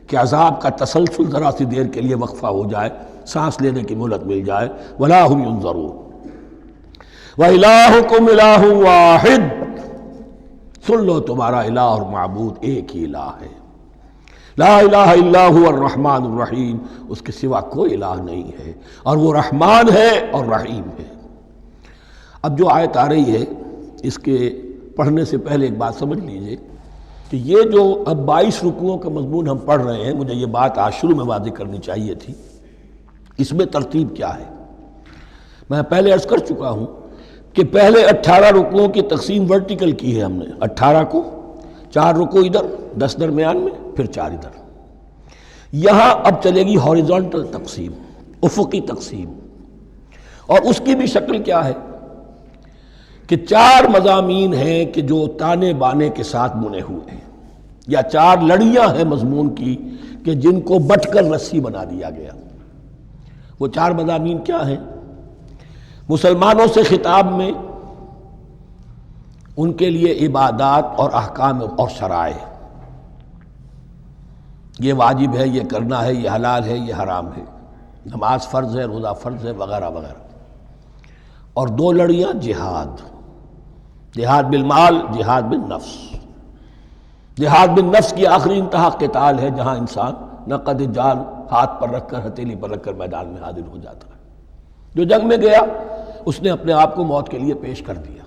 کہ عذاب کا تسلسل ذرا سی دیر کے لیے وقفہ ہو جائے، سانس لینے کی مہلت مل جائے۔ ولا ہم ینظرون۔ وَإِلَٰهُكُمْ إِلَٰهٌ وَاحِدٌ، سن لو تمہارا الہ اور معبود ایک ہی الہ ہے۔ لا الہ الا هو الرحمن الرحیم، اس کے سوا کوئی الہ نہیں ہے اور وہ رحمان ہے اور رحیم ہے۔ اب جو آیت آ رہی ہے اس کے پڑھنے سے پہلے ایک بات سمجھ لیجئے کہ یہ جو اب 22 رکوعوں کا مضمون ہم پڑھ رہے ہیں، مجھے یہ بات آج شروع میں واضح کرنی چاہیے تھی، اس میں ترتیب کیا ہے۔ میں پہلے عرض کر چکا ہوں کہ پہلے 18 رکوعوں کی تقسیم ورٹیکل کی ہے ہم نے، 18 کو 4 رکوع ادھر، 10 درمیان میں، پھر 4 ادھر۔ یہاں اب چلے گی ہاریزونٹل تقسیم، افقی تقسیم، اور اس کی بھی شکل کیا ہے کہ 4 مضامین ہیں کہ جو تانے بانے کے ساتھ بنے ہوئے ہیں، یا 4 لڑیاں ہیں مضمون کی کہ جن کو بٹ کر رسی بنا دیا گیا۔ وہ 4 مضامین کیا ہیں؟ مسلمانوں سے خطاب میں ان کے لیے عبادات اور احکام اور شرائع، یہ واجب ہے، یہ کرنا ہے، یہ حلال ہے، یہ حرام ہے، نماز فرض ہے، روزہ فرض ہے، وغیرہ وغیرہ۔ اور 2 لڑیاں جہاد، جہاد بالمال، جہاد بالنفس۔ جہاد بالنفس کی آخری انتہا قتال ہے، جہاں انسان نقد جان ہاتھ پر رکھ کر، ہتھیلی پر رکھ کر میدان میں حاضر ہو جاتا ہے۔ جو جنگ میں گیا اس نے اپنے آپ کو موت کے لیے پیش کر دیا،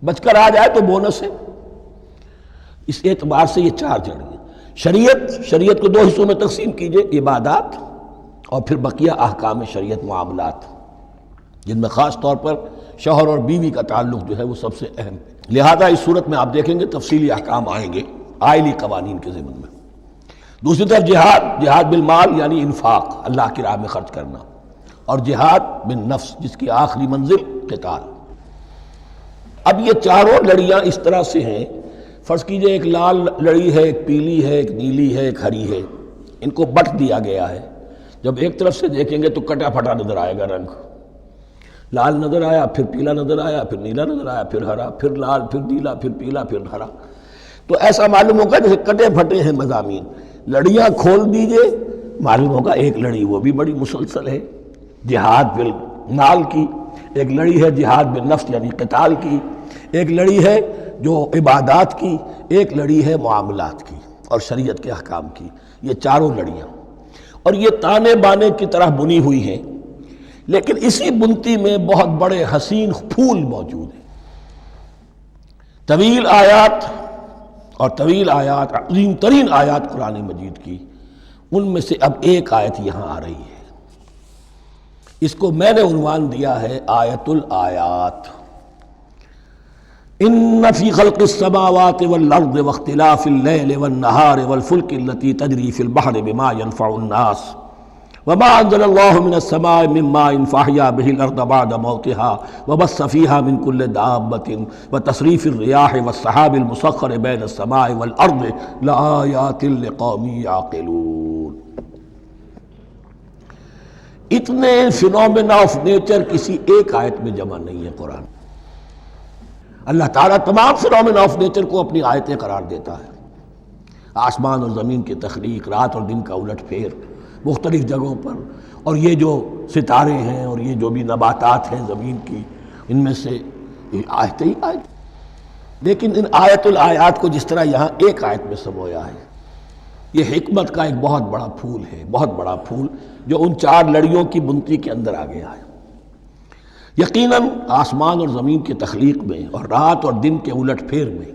بچ کر آ جائے تو بونس ہے۔ اس اعتبار سے یہ 4 جڑیں۔ شریعت کو 2 حصوں میں تقسیم کیجئے، عبادات اور پھر بقیہ احکام شریعت، معاملات، جن میں خاص طور پر شوہر اور بیوی کا تعلق جو ہے وہ سب سے اہم ہے۔ لہذا اس صورت میں آپ دیکھیں گے تفصیلی احکام آئیں گے آئلی قوانین کے ضمن میں۔ دوسری طرف جہاد بالمال یعنی انفاق، اللہ کی راہ میں خرچ کرنا، اور جہاد بالنفس جس کی آخری منزل قتال۔ اب یہ 4 لڑیاں اس طرح سے ہیں، فرض کیجئے ایک لال لڑی ہے، ایک پیلی ہے، ایک نیلی ہے، ایک ہری ہے، ان کو بٹ دیا گیا ہے۔ جب ایک طرف سے دیکھیں گے تو کٹا پھٹا نظر آئے گا، رنگ لال نظر آیا، پھر پیلا نظر آیا، پھر نیلا نظر آیا، پھر ہرا، پھر لال، پھر نیلا، پھر پیلا، پھر ہرا۔ تو ایسا معلوم ہوگا جیسے کٹے پھٹے ہیں مضامین۔ لڑیاں کھول دیجئے، معلوم ہوگا ایک لڑی وہ بھی بڑی مسلسل ہے، جہاد بالمال کی، ایک لڑی ہے جہاد بالنفس یعنی قتال کی، ایک لڑی ہے جو عبادات کی، ایک لڑی ہے معاملات کی اور شریعت کے احکام کی۔ یہ 4 لڑیاں، اور یہ تانے بانے کی طرح بنی ہوئی ہیں، لیکن اسی بنتی میں بہت بڑے حسین پھول موجود ہیں۔ طویل آیات اور طویل آیات، عظیم ترین آیات قرآن مجید کی، ان میں سے اب ایک آیت یہاں آ رہی ہے۔ اس کو میں نے عنوان دیا ہے آیت الآیات۔ ان فی خلق السماوات والارض واختلاف اللیل والنہار والفلک التي تجری فی البحر بما ينفع الناس وما انزل اللہ من السماء من ماء فاحیا به الارض بعد موتها وبث فيها من كل دابة وتصریف الرياح والسحاب المسخر بین السماء والارض لآیات لقوم یعقلون۔ اتنے فینومینا آف نیچر کسی ایک آیت میں جمع نہیں ہے قرآن۔ اللہ تعالیٰ تمام فینومینا آف نیچر کو اپنی آیتیں قرار دیتا ہے۔ آسمان اور زمین کی تخلیق، رات اور دن کا الٹ پھیر مختلف جگہوں پر، اور یہ جو ستارے ہیں اور یہ جو بھی نباتات ہیں زمین کی، ان میں سے آیتیں ہی آیت۔ لیکن ان آیت الآیات کو جس طرح یہاں ایک آیت میں سمویا ہے، یہ حکمت کا ایک بہت بڑا پھول ہے، بہت بڑا پھول جو ان چار لڑیوں کی بنتی کے اندر آ گیا ہے۔ یقیناً آسمان اور زمین کی تخلیق میں اور رات اور دن کے الٹ پھیر میں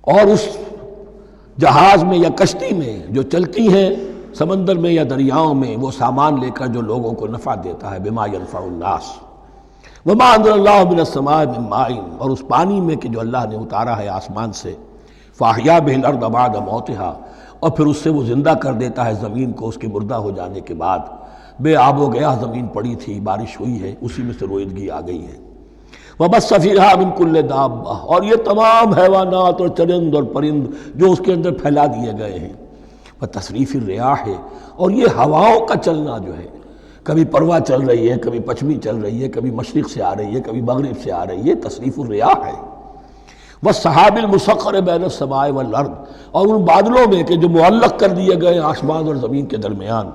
اور اس جہاز میں یا کشتی میں جو چلتی ہیں سمندر میں یا دریاؤں میں، وہ سامان لے کر جو لوگوں کو نفع دیتا ہے، بما ينفع الناس وما انزل اللہ من السماء من ماء، اور اس پانی میں کہ جو اللہ نے اتارا ہے آسمان سے، فاحیا به الارض بعد موتها، اور پھر اس سے وہ زندہ کر دیتا ہے زمین کو اس کے مردہ ہو جانے کے بعد۔ بے آب و گیا زمین پڑی تھی، بارش ہوئی ہے، اسی میں سے رویدگی آ گئی ہے۔ وبث فیہا من کل دابہ، اور یہ تمام حیوانات اور چرند اور پرند جو اس کے اندر پھیلا دیے گئے ہیں۔ وتصریف الریاح، اور یہ ہواؤں کا چلنا جو ہے، کبھی پروا چل رہی ہے، کبھی پچھمی چل رہی ہے، کبھی مشرق سے آ رہی ہے، کبھی مغرب سے آ رہی ہے، تصریف الریاح ہے۔ والسحاب المسخر بین السماء والارض، اور ان بادلوں میں کہ جو معلق کر دیے گئے آسمان اور زمین کے درمیان۔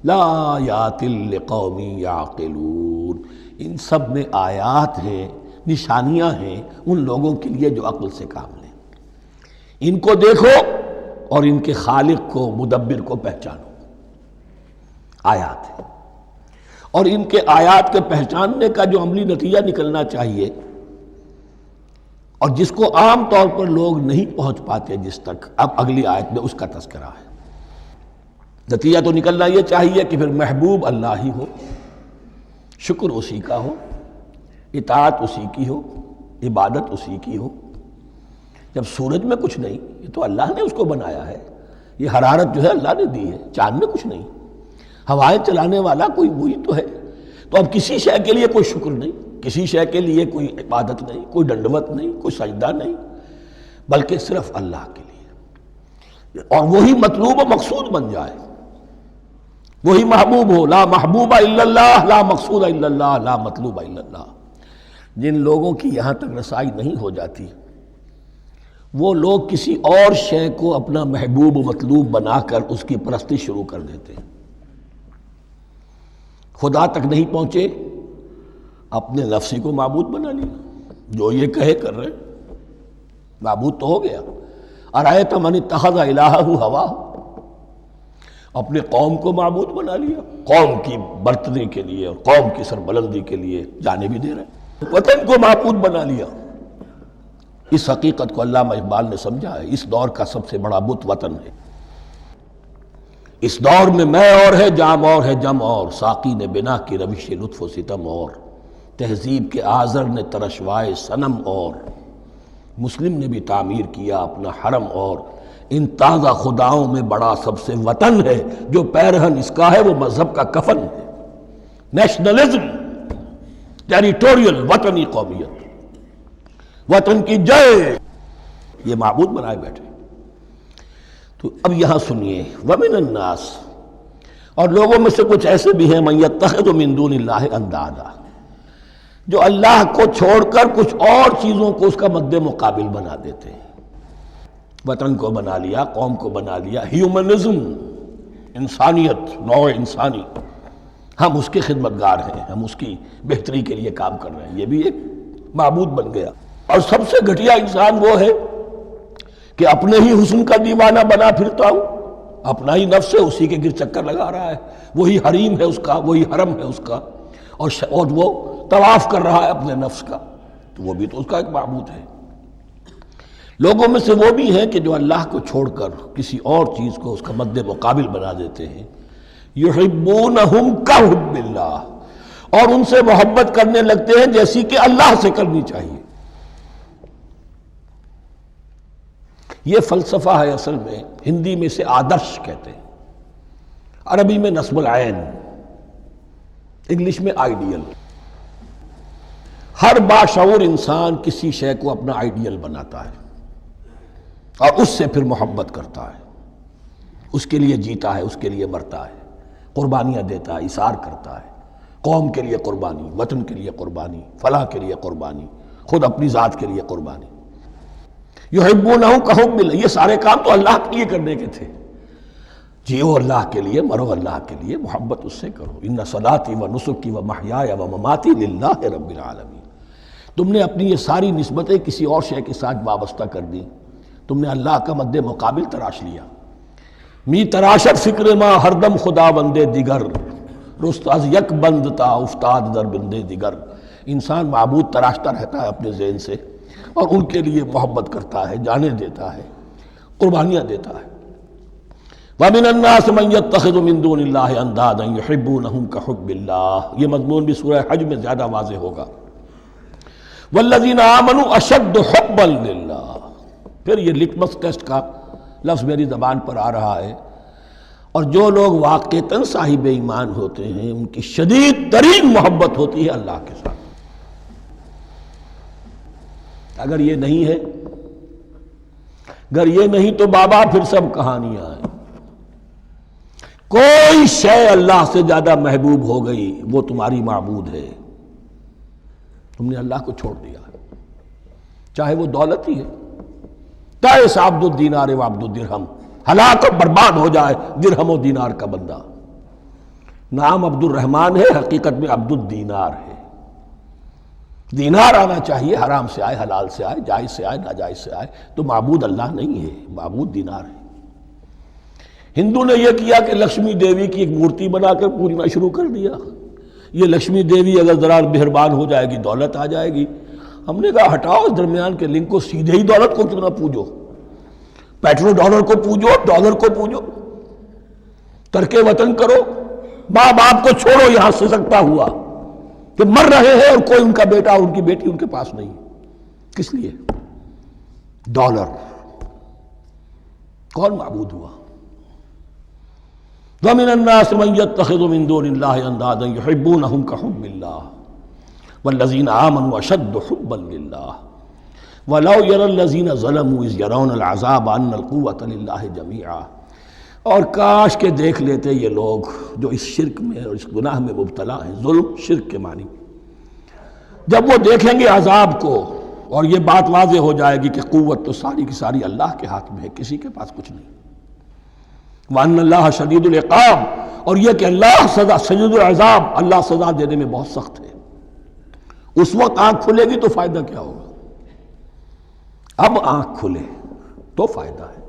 لآیات لقوم یعقلون، ان سب میں آیات ہیں، نشانیاں ہیں ان لوگوں کے لیے جو عقل سے کام لیں۔ ان کو دیکھو اور ان کے خالق کو، مدبر کو پہچانو۔ آیات ہیں، اور ان کے آیات کے پہچاننے کا جو عملی نتیجہ نکلنا چاہیے، اور جس کو عام طور پر لوگ نہیں پہنچ پاتے جس تک، اب اگلی آیت میں اس کا تذکرہ ہے۔ نتیجہ تو نکلنا یہ چاہیے کہ پھر محبوب اللہ ہی ہو، شکر اسی کا ہو، اطاعت اسی کی ہو، عبادت اسی کی ہو۔ جب سورج میں کچھ نہیں، یہ تو اللہ نے اس کو بنایا ہے، یہ حرارت جو ہے اللہ نے دی ہے، چاند میں کچھ نہیں، ہوائیں چلانے والا کوئی وہی تو ہے۔ تو اب کسی شے کے لیے کوئی شکر نہیں، کسی شے کے لیے کوئی عبادت نہیں، کوئی ڈنڈوت نہیں، کوئی سجدہ نہیں، بلکہ صرف اللہ کے لیے، اور وہی مطلوب و مقصود بن جائے، وہی محبوب ہو۔ لا محبوب الا اللہ، لا مقصود الا اللہ، لا مطلوب الا اللہ۔ جن لوگوں کی یہاں تک رسائی نہیں ہو جاتی، وہ لوگ کسی اور شے کو اپنا محبوب و مطلوب بنا کر اس کی پرستی شروع کر دیتے ہیں۔ خدا تک نہیں پہنچے، اپنے نفسی کو معبود بنا لیا، جو یہ کہے کر رہے، معبود تو ہو گیا۔ ارأیت من اتخذ الہہ ہواہ، اپنے قوم کو معبود بنا لیا، قوم کی برتری کے لیے اور قوم کی سربلندی کے لیے جانے بھی دے رہے، وطن کو معبود بنا لیا۔ اس حقیقت کو علامہ اقبال نے سمجھا ہے، اس دور کا سب سے بڑا بت وطن ہے۔ اس دور میں میں اور ہے، جام اور ہے، جم اور، ساقی نے بنا کی روش لطف و ستم اور، تہذیب کے آزر نے ترشوائے صنم اور، مسلم نے بھی تعمیر کیا اپنا حرم اور، ان تازہ خداؤں میں بڑا سب سے وطن ہے، جو پیرہن اس کا ہے وہ مذہب کا کفن ہے۔ نیشنلزم، ٹیریٹوریل، وطنی قومیت، وطن کی جے، یہ معبود بنائے بیٹھے۔ تو اب یہاں سنیے، وَمِنَ النَّاسِ، اور لوگوں میں سے کچھ ایسے بھی ہیں، مَن يَتَّخِذُ مِن دُونِ اللَّهِ أَندَادًا، جو اللہ کو چھوڑ کر کچھ اور چیزوں کو اس کا مد مقابل بنا دیتے ہیں۔ وطن کو بنا لیا، قوم کو بنا لیا، ہیومنزم، انسانیت، نوع انسانی، ہم اس کے خدمتگار ہیں، ہم اس کی بہتری کے لیے کام کر رہے ہیں، یہ بھی ایک معبود بن گیا۔ اور سب سے گھٹیا انسان وہ ہے کہ اپنے ہی حسن کا دیوانہ بنا پھرتا ہوں، اپنا ہی نفس ہے، اسی کے گر چکر لگا رہا ہے، وہی حریم ہے اس کا، وہی حرم ہے اس کا، اور وہ طواف کر رہا ہے اپنے نفس کا، تو وہ بھی تو اس کا ایک معبود ہے۔ لوگوں میں سے وہ بھی ہیں کہ جو اللہ کو چھوڑ کر کسی اور چیز کو اس کا مد مقابل بنا دیتے ہیں۔ یحبونہم کحب اللہ، اور ان سے محبت کرنے لگتے ہیں جیسی کہ اللہ سے کرنی چاہیے۔ یہ فلسفہ ہے اصل میں، ہندی میں اسے آدرش کہتے ہیں، عربی میں نصب العین، انگلش میں آئیڈیل۔ ہر باشعور انسان کسی شے کو اپنا آئیڈیل بناتا ہے اور اس سے پھر محبت کرتا ہے، اس کے لیے جیتا ہے، اس کے لیے مرتا ہے، قربانیاں دیتا ہے، ایثار کرتا ہے، قوم کے لیے قربانی، وطن کے لیے قربانی، فلاح کے لیے قربانی، خود اپنی ذات کے لیے قربانی۔ یحبونہ کحب اللہ، یہ سارے کام تو اللہ کے لیے کرنے کے تھے۔ جیو اللہ کے لیے، مرو اللہ کے لیے، محبت اس سے کرو۔ ان صلاتی و نسکی و محیای و مماتی للہ رب العالمین۔ تم نے اپنی یہ ساری نسبتیں کسی اور شے کے ساتھ وابستہ کر دی، تم نے اللہ کا مد مقابل تراش لیا۔ می تراشت فکر ما ہر دم خدا بندے دیگر، رست از یک بند تا افتاد در بندے دیگر۔ انسان معبود تراشتا رہتا ہے اپنے ذہن سے، اور ان کے لیے محبت کرتا ہے، جانیں دیتا ہے، قربانیاں دیتا ہے۔ وَمِنَ النَّاسِ مَن يَتَّخِذُ مِن دُونِ اللَّهِ أَندَادًا يُحِبُّونَهُمْ كَحُبِّ اللَّهِ، یہ مضمون بھی سورہ حج میں زیادہ واضح ہوگا۔ وَالَّذِينَ آمَنُوا أَشَدُّ حُبًّا لِلَّهِ، پھر یہ لٹمس ٹیسٹ کا لفظ میری زبان پر آ رہا ہے، اور جو لوگ واقعتاً صاحب ایمان ہوتے ہیں ان کی شدید ترین محبت ہوتی ہے اللہ کے ساتھ۔ اگر یہ نہیں ہے، اگر یہ نہیں تو بابا پھر سب کہانیاں ہیں۔ کوئی شے اللہ سے زیادہ محبوب ہو گئی وہ تمہاری معبود ہے، تم نے اللہ کو چھوڑ دیا، چاہے وہ دولت ہی ہے۔ تعس عبد الدینار و عبد الدرہم، ہلاک و برباد ہو جائے درہم و دینار کا بندہ۔ نام عبد الرحمن ہے، حقیقت میں عبد الدینار ہے۔ دینار آنا چاہیے، حرام سے آئے، حلال سے آئے، جائز سے آئے، ناجائز سے آئے، تو معبود اللہ نہیں ہے، معبود دینار ہے۔ ہندو نے یہ کیا کہ لکشمی دیوی کی ایک مورتی بنا کر پوجنا شروع کر دیا۔ یہ لکشمی دیوی اگر ذرا مہربان ہو جائے گی دولت آ جائے گی۔ ہم نے کہا ہٹاؤ اس درمیان کے لنک کو، سیدھے ہی دولت کو کیوں نہ پوجو، پیٹرو ڈالر کو پوجو، ڈالر کو پوجو، ترک وطن کرو، ماں باپ کو چھوڑو یہاں سسکتا ہوا کہ مر رہے ہیں اور کوئی ان کا بیٹا ان کی بیٹی ان کے پاس نہیں، کس لیے؟ ڈالر۔ کون معبود ہوا؟ وَمِنَ النَّاسِ مَن يَتَّخِذُ مِن دُونِ اللَّهِ أَندَادًا يُحِبُّونَهُمْ كَحُبِّ اللَّهِ وَالَّذِينَ آمَنُوا أَشَدُّ حُبًّا لِلَّهِ وَلَوْ يَرَى الَّذِينَ ظَلَمُوا إِذْ يَرَوْنَ الْعَذَابَ أَنَّ الْقُوَّةَ لِلَّهِ جَمِيعًا، اور کاش کہ دیکھ لیتے یہ لوگ جو اس شرک میں اور اس گناہ میں مبتلا ہیں، ظلم شرک کے معنی، جب وہ دیکھیں گے عذاب کو اور یہ بات واضح ہو جائے گی کہ قوت تو ساری کی ساری اللہ کے ہاتھ میں ہے، کسی کے پاس کچھ نہیں۔ وَأَنَّ اللَّهَ شَدِيدُ الْعِقَابِ، اور یہ کہ اللہ سزا شدید العذاب، اللہ سزا دینے میں بہت سخت ہے۔ اس وقت آنکھ کھلے گی تو فائدہ کیا ہوگا؟ اب آنکھ کھلے تو فائدہ ہے۔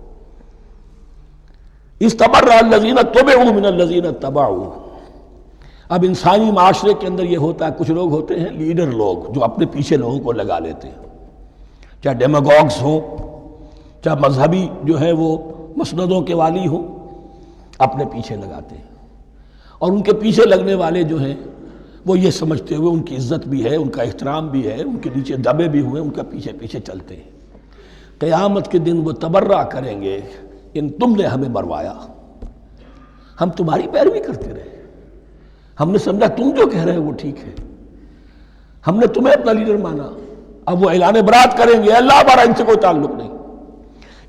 اِسْتَبَرَّأَ الَّذِينَ اتُّبِعُوا مِنَ الَّذِينَ اتَّبَعُوا، اب انسانی معاشرے کے اندر یہ ہوتا ہے، کچھ لوگ ہوتے ہیں لیڈر لوگ جو اپنے پیچھے لوگوں کو لگا لیتے ہیں، چاہے ڈیماگوگز ہوں، چاہے مذہبی جو ہے وہ مسندوں کے والی ہوں، اپنے پیچھے لگاتے ہیں، اور ان کے پیچھے لگنے والے جو ہیں وہ یہ سمجھتے ہوئے ان کی عزت بھی ہے، ان کا احترام بھی ہے، ان کے نیچے دبے بھی ہوئے، ان کا پیچھے پیچھے چلتے ہیں۔ قیامت کے دن وہ تبرہ کریں گے، ان تم نے ہمیں مروایا، ہم تمہاری پیروی کرتے رہے، ہم نے سمجھا تم جو کہہ رہے ہو وہ ٹھیک ہے، ہم نے تمہیں اپنا لیڈر مانا۔ اب وہ اعلان برات کریں گے، اللہ ہمارا ان سے کوئی تعلق نہیں۔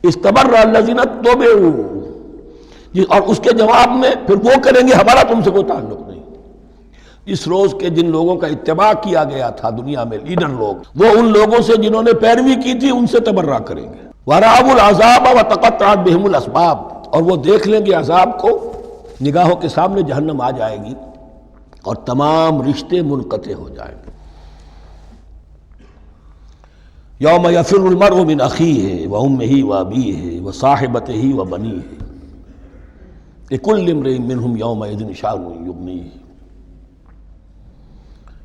استبرأ الذین اتبعوا، اور اس کے جواب میں پھر وہ کریں گے ہمارا تم سے کوئی تعلق نہیں۔ اس روز کے جن لوگوں کا اتباع کیا گیا تھا دنیا میں، لیڈر لوگ، وہ ان لوگوں سے جنہوں نے پیروی کی تھی ان سے تبرہ کریں گے۔ وَرَأَوُا الْعَذَابَ وَتَقَطَّعَتْ بِهِمُ الْأَسْبَابُ، اور وہ دیکھ لیں گے عذاب کو، نگاہوں کے سامنے جہنم آ جائے گی اور تمام رشتے منقطع ہو جائیں گے۔ یوم یفر المرء من اخیہ وامہ وابیہ وصاحبتہ وبنیہ لکل امرئ منہم یومئذ شأن یغنیہ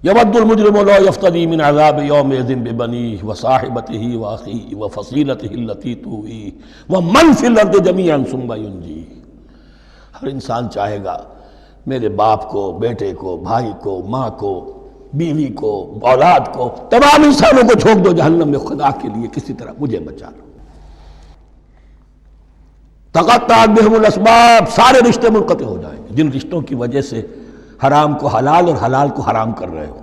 یود المجرم لو یفتدی من عذاب یومئذ ببنیہ وصاحبتہ واخیہ وفصیلتہ التی تؤویہ ومن فی الارض جمیعا ثم ینجیہ۔ ہر انسان چاہے گا میرے باپ کو، بیٹے کو، بھائی کو، ماں کو، بیوی کو، اولاد کو، تمام انسانوں کو جھونک دو جہنم میں، خدا کے لیے کسی طرح مجھے بچا لو۔ تقطعت بہم الاسباب، سارے رشتے منقطع ہو جائیں گے، جن رشتوں کی وجہ سے حرام کو حلال اور حلال کو حرام کر رہے ہو،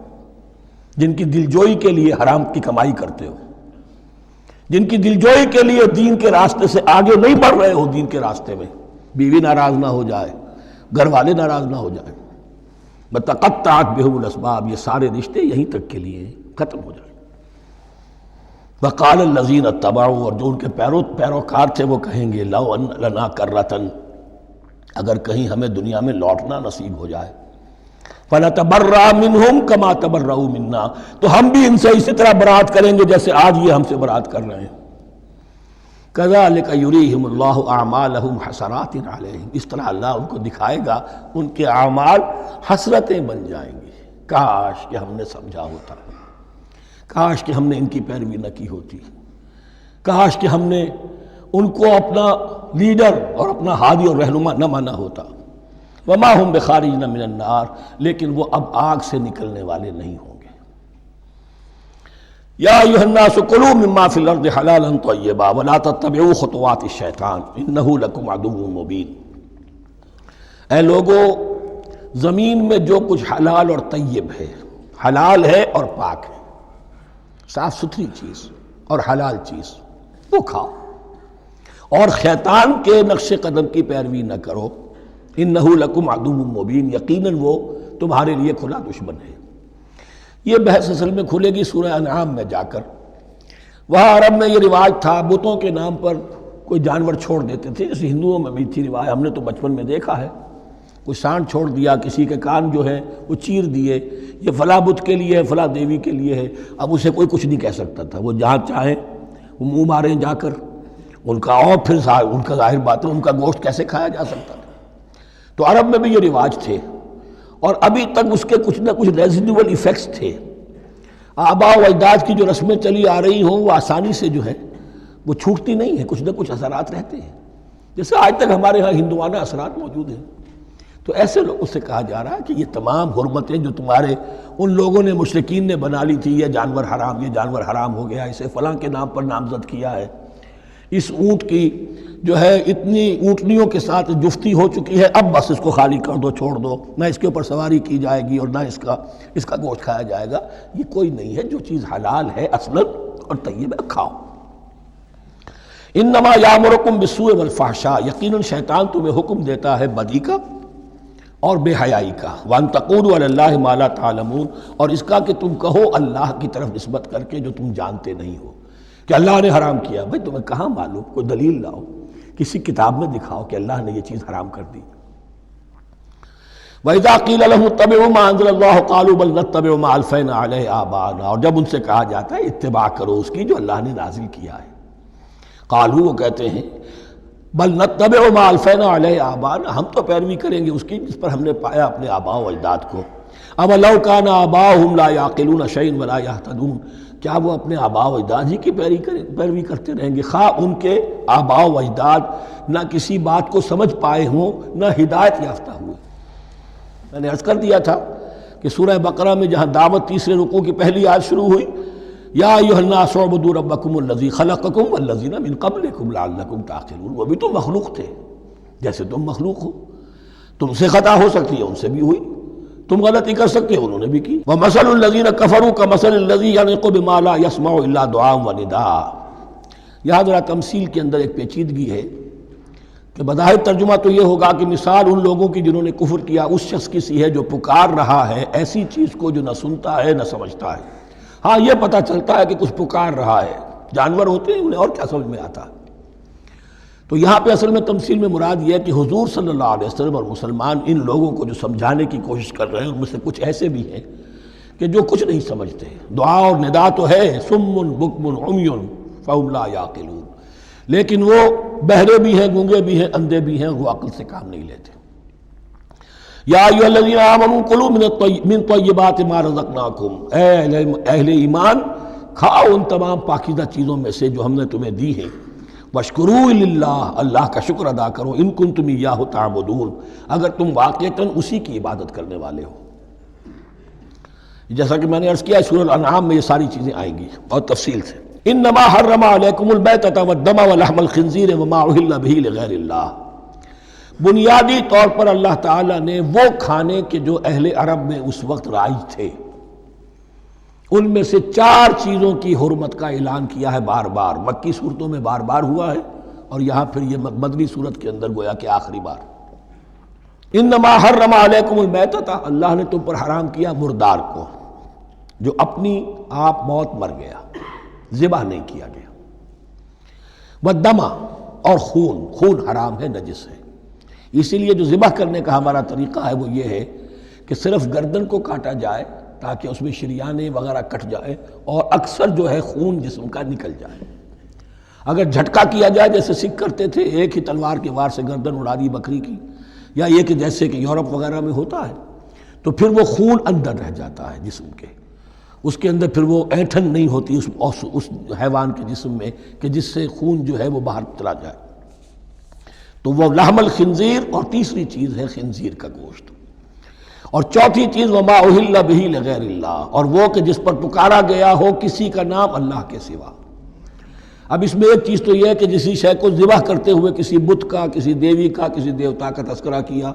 جن کی دلجوئی کے لیے حرام کی کمائی کرتے ہو، جن کی دلجوئی کے لیے دین کے راستے سے آگے نہیں بڑھ رہے ہو، دین کے راستے میں بیوی ناراض نہ ہو جائے، گھر والے ناراض نہ ہو جائیں. بتقطعت بہم الاسباب، یہ سارے رشتے یہیں تک کے لیے ختم ہو جائیں. وقال الذین اتبعوا، اور جو ان کے پیروکار تھے وہ کہیں گے لو ان لنا کرۃ، اگر کہیں ہمیں دنیا میں لوٹنا نصیب ہو جائے، فنتبرأ منہم کما تبرؤوا منا، تو ہم بھی ان سے اسی طرح برات کریں گے جیسے آج یہ ہم سے برات کر رہے ہیں. کذالک یریہم اللہ اعمالہم حسرات علیہم، اس طرح اللہ ان کو دکھائے گا ان کے اعمال حسرتیں بن جائیں گی. کاش کہ ہم نے سمجھا ہوتا، کاش کہ ہم نے ان کی پیروی نہ کی ہوتی، کاش کہ ہم نے ان کو اپنا لیڈر اور اپنا ہادی اور رہنما نہ مانا ہوتا. وما ہم بخارجین من النار، لیکن وہ اب آگ سے نکلنے والے نہیں ہوں گے. یا ایھا الناس کلوا مما فی الارض حلالا طیبا ولا تتبعوا خطوات الشیطان انہ لکم عدو مبین. اے لوگو، زمین میں جو کچھ حلال اور طیب ہے، حلال ہے اور پاک ہے، صاف ستھری چیز اور حلال چیز، وہ کھاؤ، اور شیطان کے نقش قدم کی پیروی نہ کرو. انہ لکم عدو مبین، یقیناً وہ تمہارے لیے کھلا دشمن ہے. یہ بحث اصل میں کھلے گی سورہ انعام میں جا کر. وہاں عرب میں یہ رواج تھا، بتوں کے نام پر کوئی جانور چھوڑ دیتے تھے، جیسے ہندوؤں میں بھی تھی رواج، ہم نے تو بچپن میں دیکھا ہے. کوئی سانڈ چھوڑ دیا، کسی کے کان جو ہے وہ چیر دیے، یہ فلاں بت کے لیے ہے، فلاں دیوی کے لیے ہے. اب اسے کوئی کچھ نہیں کہہ سکتا تھا، وہ جہاں چاہیں وہ منہ ماریں جا کر ان کا، اور پھر ان کا ظاہر بات ہے ان کا گوشت کیسے کھایا جا سکتا تھا. تو عرب میں بھی یہ رواج تھے، اور ابھی تک اس کے کچھ نہ کچھ ریزیڈول ایفیکٹس تھے. آباء و اجداد کی جو رسمیں چلی آ رہی ہوں وہ آسانی سے جو ہے وہ چھوٹتی نہیں ہیں، کچھ نہ کچھ اثرات رہتے ہیں، جیسے آج تک ہمارے ہاں ہندوانہ اثرات موجود ہیں. تو ایسے لوگوں سے کہا جا رہا ہے کہ یہ تمام حرمتیں جو تمہارے ان لوگوں نے مشرکین نے بنا لی تھی، یہ جانور حرام، یہ جانور حرام ہو گیا، اسے فلاں کے نام پر نامزد کیا ہے، اس اونٹ کی جو ہے اتنی اونٹنیوں کے ساتھ جفتی ہو چکی ہے، اب بس اس کو خالی کر دو، چھوڑ دو، نہ اس کے اوپر سواری کی جائے گی اور نہ اس کا گوشت کھایا جائے گا. یہ کوئی نہیں ہے، جو چیز حلال ہے اصلاً اور طیب ہے کھاؤ. انما یامرکم بالسوء والفحشاء، یقیناً شیطان تمہیں حکم دیتا ہے بدی کا اور بے حیائی کا. وان تقولوا علی اللہ ما لا تعلمون، اور اس کا کہ تم کہو اللہ کی طرف نسبت کر کے جو تم جانتے نہیں ہو، کہ اللہ نے حرام کیا. بھائی تمہیں کہاں معلوم؟ کوئی دلیل لاؤ، کسی کتاب میں دکھاؤ کہ اللہ نے یہ چیز حرام کر دی. وَإِذَا قِيلَ لَهُمُ اتَّبِعُوا مَا أَنزَلَ اللَّهُ قَالُوا بَلْ نَتَّبِعُ مَا أَلْفَيْنَا عَلَيْهِ آبَاءَنَا، اور جب ان سے کہا جاتا ہے اتباع کرو اس کی جو اللہ نے نازل کیا ہے، قالوا، وہ کہتے ہیں بل نتبع ما ألفينا عليه آباءنا، ہم تو پیروی کریں گے اس کی جس پر ہم نے پایا اپنے آباء و اجداد کو. أَوَلَوْ كَانَ آبَاؤُهُمْ لَا يَعْقِلُونَ شَيْئًا وَلَا يَهْتَدُونَ، کیا وہ اپنے آباء و اجداد ہی کی پیروی کرتے رہیں گے، خواہ ان کے آباء و اجداد نہ کسی بات کو سمجھ پائے ہوں نہ ہدایت یافتہ ہوئے. میں نے عرض کر دیا تھا کہ سورہ بقرہ میں جہاں دعوت تیسرے رکوع کی پہلی آیت شروع ہوئی، یا ایھا الناس اعبدوا ربکم الذی خلقکم والذین من قبلکم لعلکم تعقلون، وہ بھی تو مخلوق تھے جیسے تم مخلوق ہو، تم سے خطا ہو سکتی ہے، ان سے بھی ہوئی، تم غلطی کر سکتے ہو، انہوں نے بھی کی. وَمَثَلُ الَّذِينَ كَفَرُوا كَمَثَلِ الَّذِي يَنِقُ بِمَا لَا يَسْمَعُ إِلَّا دُعَاءً وَنِدَاءً. یہاں ذرا تمثیل کے اندر ایک پیچیدگی ہے کہ بظاہر ترجمہ تو یہ ہوگا کہ مثال ان لوگوں کی جنہوں نے کفر کیا اس شخص کی سی ہے جو پکار رہا ہے ایسی چیز کو جو نہ سنتا ہے نہ سمجھتا ہے. ہاں یہ پتہ چلتا ہے کہ کچھ پکار رہا ہے، جانور ہوتے ہیں انہیں اور کیا سمجھ میں آتا ہے. تو یہاں پہ اصل میں تمثیل میں مراد یہ ہے کہ حضور صلی اللہ علیہ وسلم اور مسلمان ان لوگوں کو جو سمجھانے کی کوشش کر رہے ہیں ان میں سے کچھ ایسے بھی ہیں کہ جو کچھ نہیں سمجھتے. دعا اور ندا تو ہے، صم بکم عمی فہم لا یعقلون، لیکن وہ بہرے بھی ہیں، گونگے بھی ہیں، اندھے بھی ہیں، وہ عقل سے کام نہیں لیتے. یا ایھا الذین آمنوا کلوا من طیبات ما رزقناکم، اے اہل ایمان کھاؤ ان تمام پاکیزہ چیزوں میں سے جو ہم نے تمہیں دی ہیں. واشکروا للہ، اللہ کا شکر ادا کرو، ان کنتم ایاہ تعبدون، اگر تم واقعتاً اسی کی عبادت کرنے والے ہو. جیسا کہ میں نے عرض کیا سورہ الانعام میں یہ ساری چیزیں آئیں گی اور تفصیل سے. انما حرم علیکم المیتۃ والدم ولحم الخنزیر وما اہل بہ لغیر اللہ، بنیادی طور پر اللہ تعالیٰ نے وہ کھانے کے جو اہل عرب میں اس وقت رائج تھے ان میں سے 4 چیزوں کی حرمت کا اعلان کیا ہے بار بار. مکی صورتوں میں بار بار ہوا ہے اور یہاں پھر یہ مدنی صورت کے اندر گویا کہ آخری بار. انما حرم علیکم المیتۃ، اللہ نے تم پر حرام کیا مردار کو، جو اپنی آپ موت مر گیا، ذبح نہیں کیا گیا، والدم، اور خون حرام ہے، نجس ہے۔ اسی لیے جو ذبح کرنے کا ہمارا طریقہ ہے وہ یہ ہے کہ صرف گردن کو کاٹا جائے تاکہ اس میں شریانے وغیرہ کٹ جائے اور اکثر جو ہے خون جسم کا نکل جائے۔ اگر جھٹکا کیا جائے جیسے سکھ کرتے تھے، ایک ہی تلوار کے وار سے گردن اڑا دی بکری کی، یا یہ کہ جیسے کہ یورپ وغیرہ میں ہوتا ہے، تو پھر وہ خون اندر رہ جاتا ہے جسم کے، اس کے اندر پھر وہ اینٹھن نہیں ہوتی اس حیوان کے جسم میں کہ جس سے خون جو ہے وہ باہر چلا جائے۔ تو وہ لحم الخنزیر، اور تیسری چیز ہے خنزیر کا گوشت، اور چوتھی چیز وما اہل بہ لغیر اللہ، اور وہ کہ جس پر پکارا گیا ہو کسی کا نام اللہ کے سوا۔ اب اس میں ایک چیز تو یہ ہے کہ جسی شے کو ذبح کرتے ہوئے کسی بت کا، کسی دیوی کا، کسی دیوتا کا تذکرہ کیا،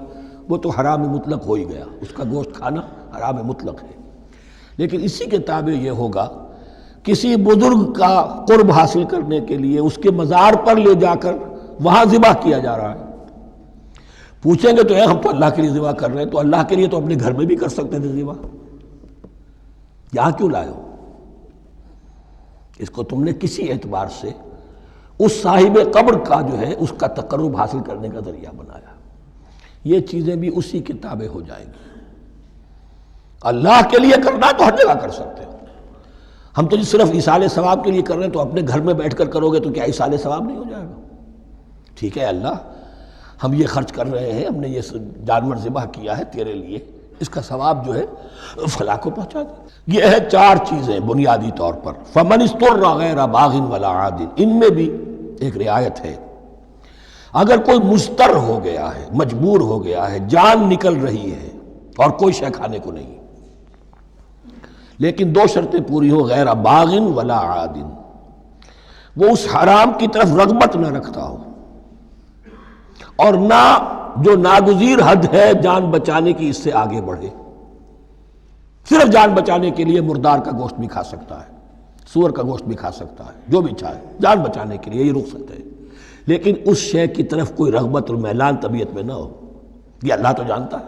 وہ تو حرام مطلق ہو ہی گیا، اس کا گوشت کھانا حرام مطلق ہے۔ لیکن اسی کے تابع یہ ہوگا کسی بزرگ کا قرب حاصل کرنے کے لیے اس کے مزار پر لے جا کر وہاں ذبح کیا جا رہا ہے۔ پوچھیں گے تو ہم تو اللہ کے لیے ذبح کر رہے ہیں، تو اللہ کے لیے تو اپنے گھر میں بھی کر سکتے تھے ذبح، یہاں کیوں لائے ہو؟ اس کو تم نے کسی اعتبار سے اس صاحب قبر کا جو ہے اس کا تقرب حاصل کرنے کا ذریعہ بنایا۔ یہ چیزیں بھی اسی کی تابع ہو جائیں گی۔ اللہ کے لیے کرنا تو ہر جگہ کر سکتے ہو، ہم تو صرف ایصال ثواب کے لیے کر رہے ہیں، تو اپنے گھر میں بیٹھ کر کرو گے تو کیا ایصال ثواب نہیں ہو جائے گا؟ ٹھیک ہے اللہ، ہم یہ خرچ کر رہے ہیں، ہم نے یہ جانور ذبح کیا ہے تیرے لیے، اس کا ثواب جو ہے فلاں کو پہنچا دے۔ یہ ہے چار چیزیں بنیادی طور پر۔ فمن اضطر غیر باغ ولا عاد، ان میں بھی ایک رعایت ہے، اگر کوئی مضطر ہو گیا ہے، مجبور ہو گیا ہے، جان نکل رہی ہے اور کوئی شے کھانے کو نہیں، لیکن دو شرطیں پوری ہو، غیر باغ ولا عاد، وہ اس حرام کی طرف رغبت نہ رکھتا ہو، اور نہ جو ناگزیر حد ہے جان بچانے کی اس سے آگے بڑھے۔ صرف جان بچانے کے لیے مردار کا گوشت بھی کھا سکتا ہے، سور کا گوشت بھی کھا سکتا ہے، جو بھی چاہے جان بچانے کے لیے یہ رک سکتے ہیں، لیکن اس شے کی طرف کوئی رغبت اور میلان طبیعت میں نہ ہو۔ یہ اللہ تو جانتا ہے،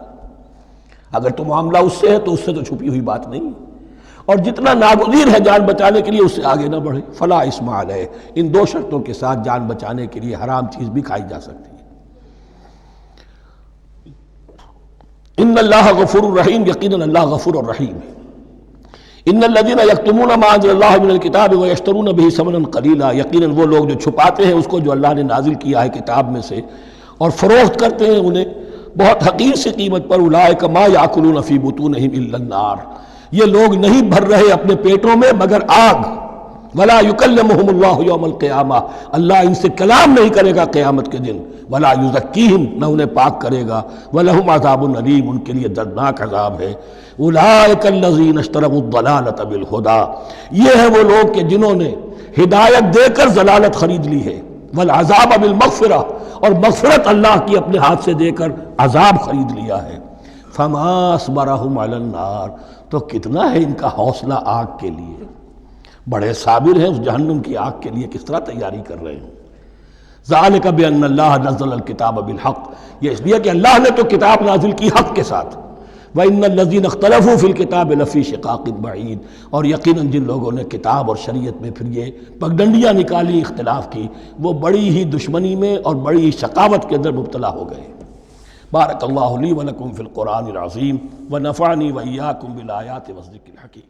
اگر تو معاملہ اس سے ہے تو اس سے تو چھپی ہوئی بات نہیں ہے، اور جتنا ناگزیر ہے جان بچانے کے لیے اس سے آگے نہ بڑھے۔ فلا اسم علیہ، ان دو شرطوں کے ساتھ جان بچانے کے لیے حرام چیز بھی کھائی جا سکتی ہے۔ ان اللہ غفور الرحیم، یقیناً اللہ غفور الرحیم ہے۔ ان الذین یکتمون ما انزل اللہ من الکتاب ویشترون بہ ثمنا قلیلا، یقیناً وہ لوگ جو چھپاتے ہیں اس کو جو اللہ نے نازل کیا ہے کتاب میں سے اور فروخت کرتے ہیں انہیں بہت حقیر سی قیمت پر، اولئک ما یاکلون فی بطونہم الا النار، یہ لوگ نہیں بھر رہے اپنے پیٹوں میں مگر آگ۔ ولا یکلمہم اللہ یوم القیامہ، اللہ ان سے کلام نہیں کرے گا قیامت کے دن۔ ولا یزکیہم، نہ انہیں پاک کرے گا۔ ولہم عذاب علیم، ان کے لیے دردناک عذاب ہے۔ اولئک الذین اشتروا الضلالۃ بالہدی، یہ ہے وہ لوگ کہ جنہوں نے ہدایت دے کر ضلالت خرید لی ہے۔ والعذاب بالمغفرہ، اور مغفرت اللہ کی اپنے ہاتھ سے دے کر عذاب خرید لیا ہے۔ فما اصبرہم علی النار، تو کتنا ہے ان کا حوصلہ آگ کے لیے، بڑے صابر ہیں اس جہنم کی آگ کے لیے، کس طرح تیاری کر رہے ہیں۔ ذالک بان اللہ نزل الکتاب بالحق، یہ اس لیے کہ اللہ نے تو کتاب نازل کی حق کے ساتھ۔ وان الذین اختلفوا فی الکتاب لفی شقاق بعید، اور یقیناً جن لوگوں نے کتاب اور شریعت میں پھر یہ پگڈنڈیاں نکالی، اختلاف کی، وہ بڑی ہی دشمنی میں اور بڑی ہی شقاوت کے اندر مبتلا ہو گئے۔ بارک اللہ لی ولکم فی القرآن العظیم ونفعنی وإیاکم بالآیات والذکر الحکیم۔